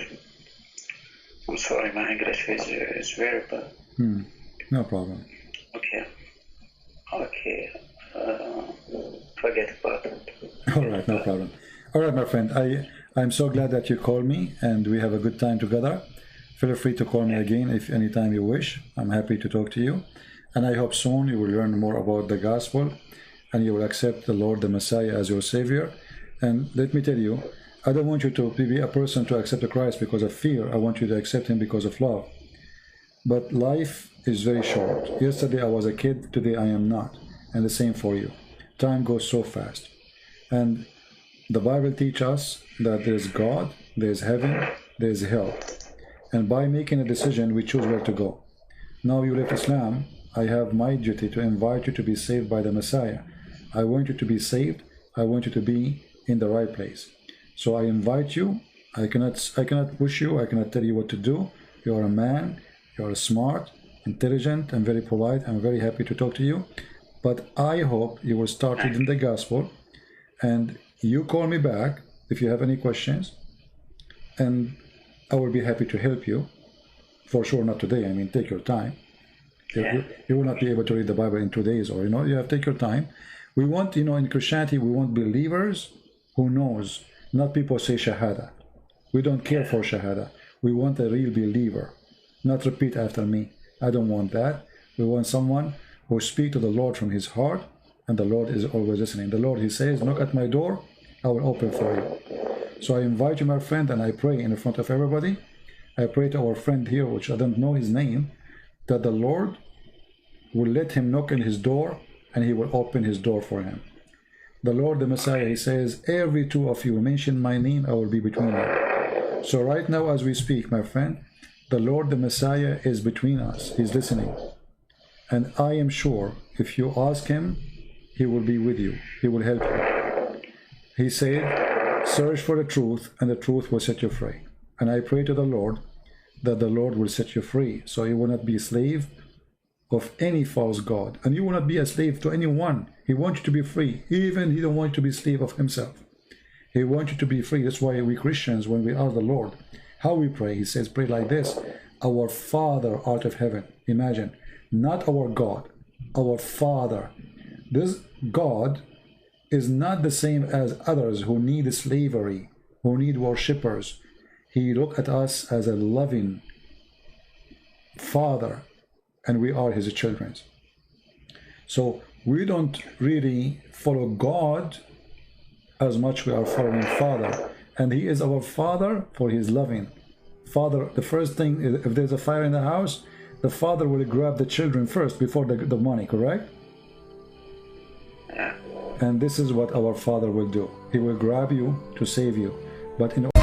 I'm sorry, my English is very bad. No problem. Okay. Forget about it. All right, no problem. All right, my friend. I'm so glad that you called me and we have a good time together. Feel free to call me again if anytime you wish. I'm happy to talk to you. And I hope soon you will learn more about the gospel and you will accept the Lord, the Messiah, as your Savior. And let me tell you, I don't want you to be a person to accept Christ because of fear. I want you to accept Him because of love. But life is very short. Yesterday I was a kid, today I am not. And the same for you. Time goes so fast. And the Bible teaches us that there's God, there's heaven, there's hell. And by making a decision, we choose where to go. Now you left Islam, I have my duty to invite you to be saved by the Messiah. I want you to be saved. I want you to be in the right place. So I invite you. I cannot push you. I cannot tell you what to do. You are a man, you are smart, intelligent, and very polite. I'm very happy to talk to you. But I hope you will start reading the gospel, and you call me back if you have any questions, and I will be happy to help you. For sure, not today. I mean, take your time. You will not be able to read the Bible in 2 days, or you have to take your time. We want, in Christianity, we want believers who knows, not people say Shahada. We don't care for Shahada. We want a real believer, not repeat after me. I don't want that. We want someone who speaks to the Lord from his heart, and the Lord is always listening. The Lord, he says, knock at my door, I will open for you. So I invite you, my friend, and I pray in front of everybody. I pray to our friend here, which I don't know his name, that the Lord will let him knock on his door, and he will open his door for him. The Lord, the Messiah, he says, every two of you mention my name, I will be between you. So right now as we speak, my friend, the Lord, the Messiah, is between us. He's listening. And I am sure if you ask him, he will be with you. He will help you. He said, search for the truth, and the truth will set you free. And I pray to the Lord that the Lord will set you free, so you will not be a slave of any false god, and you will not be a slave to anyone. He wants you to be free. Even he don't want you to be slave of himself. He wants you to be free. That's why we Christians, when we ask the Lord how we pray, he says, pray like this: our Father art of heaven. Imagine, not our God, our Father. This God is not the same as others who need slavery, who need worshippers. He look at us as a loving Father, and we are his children. So we don't really follow God as much we are following Father, and he is our Father, for he is loving. Father, the first thing, if there's a fire in the house, the father will grab the children first before the money, correct? And this is what our Father will do. He will grab you to save you, but in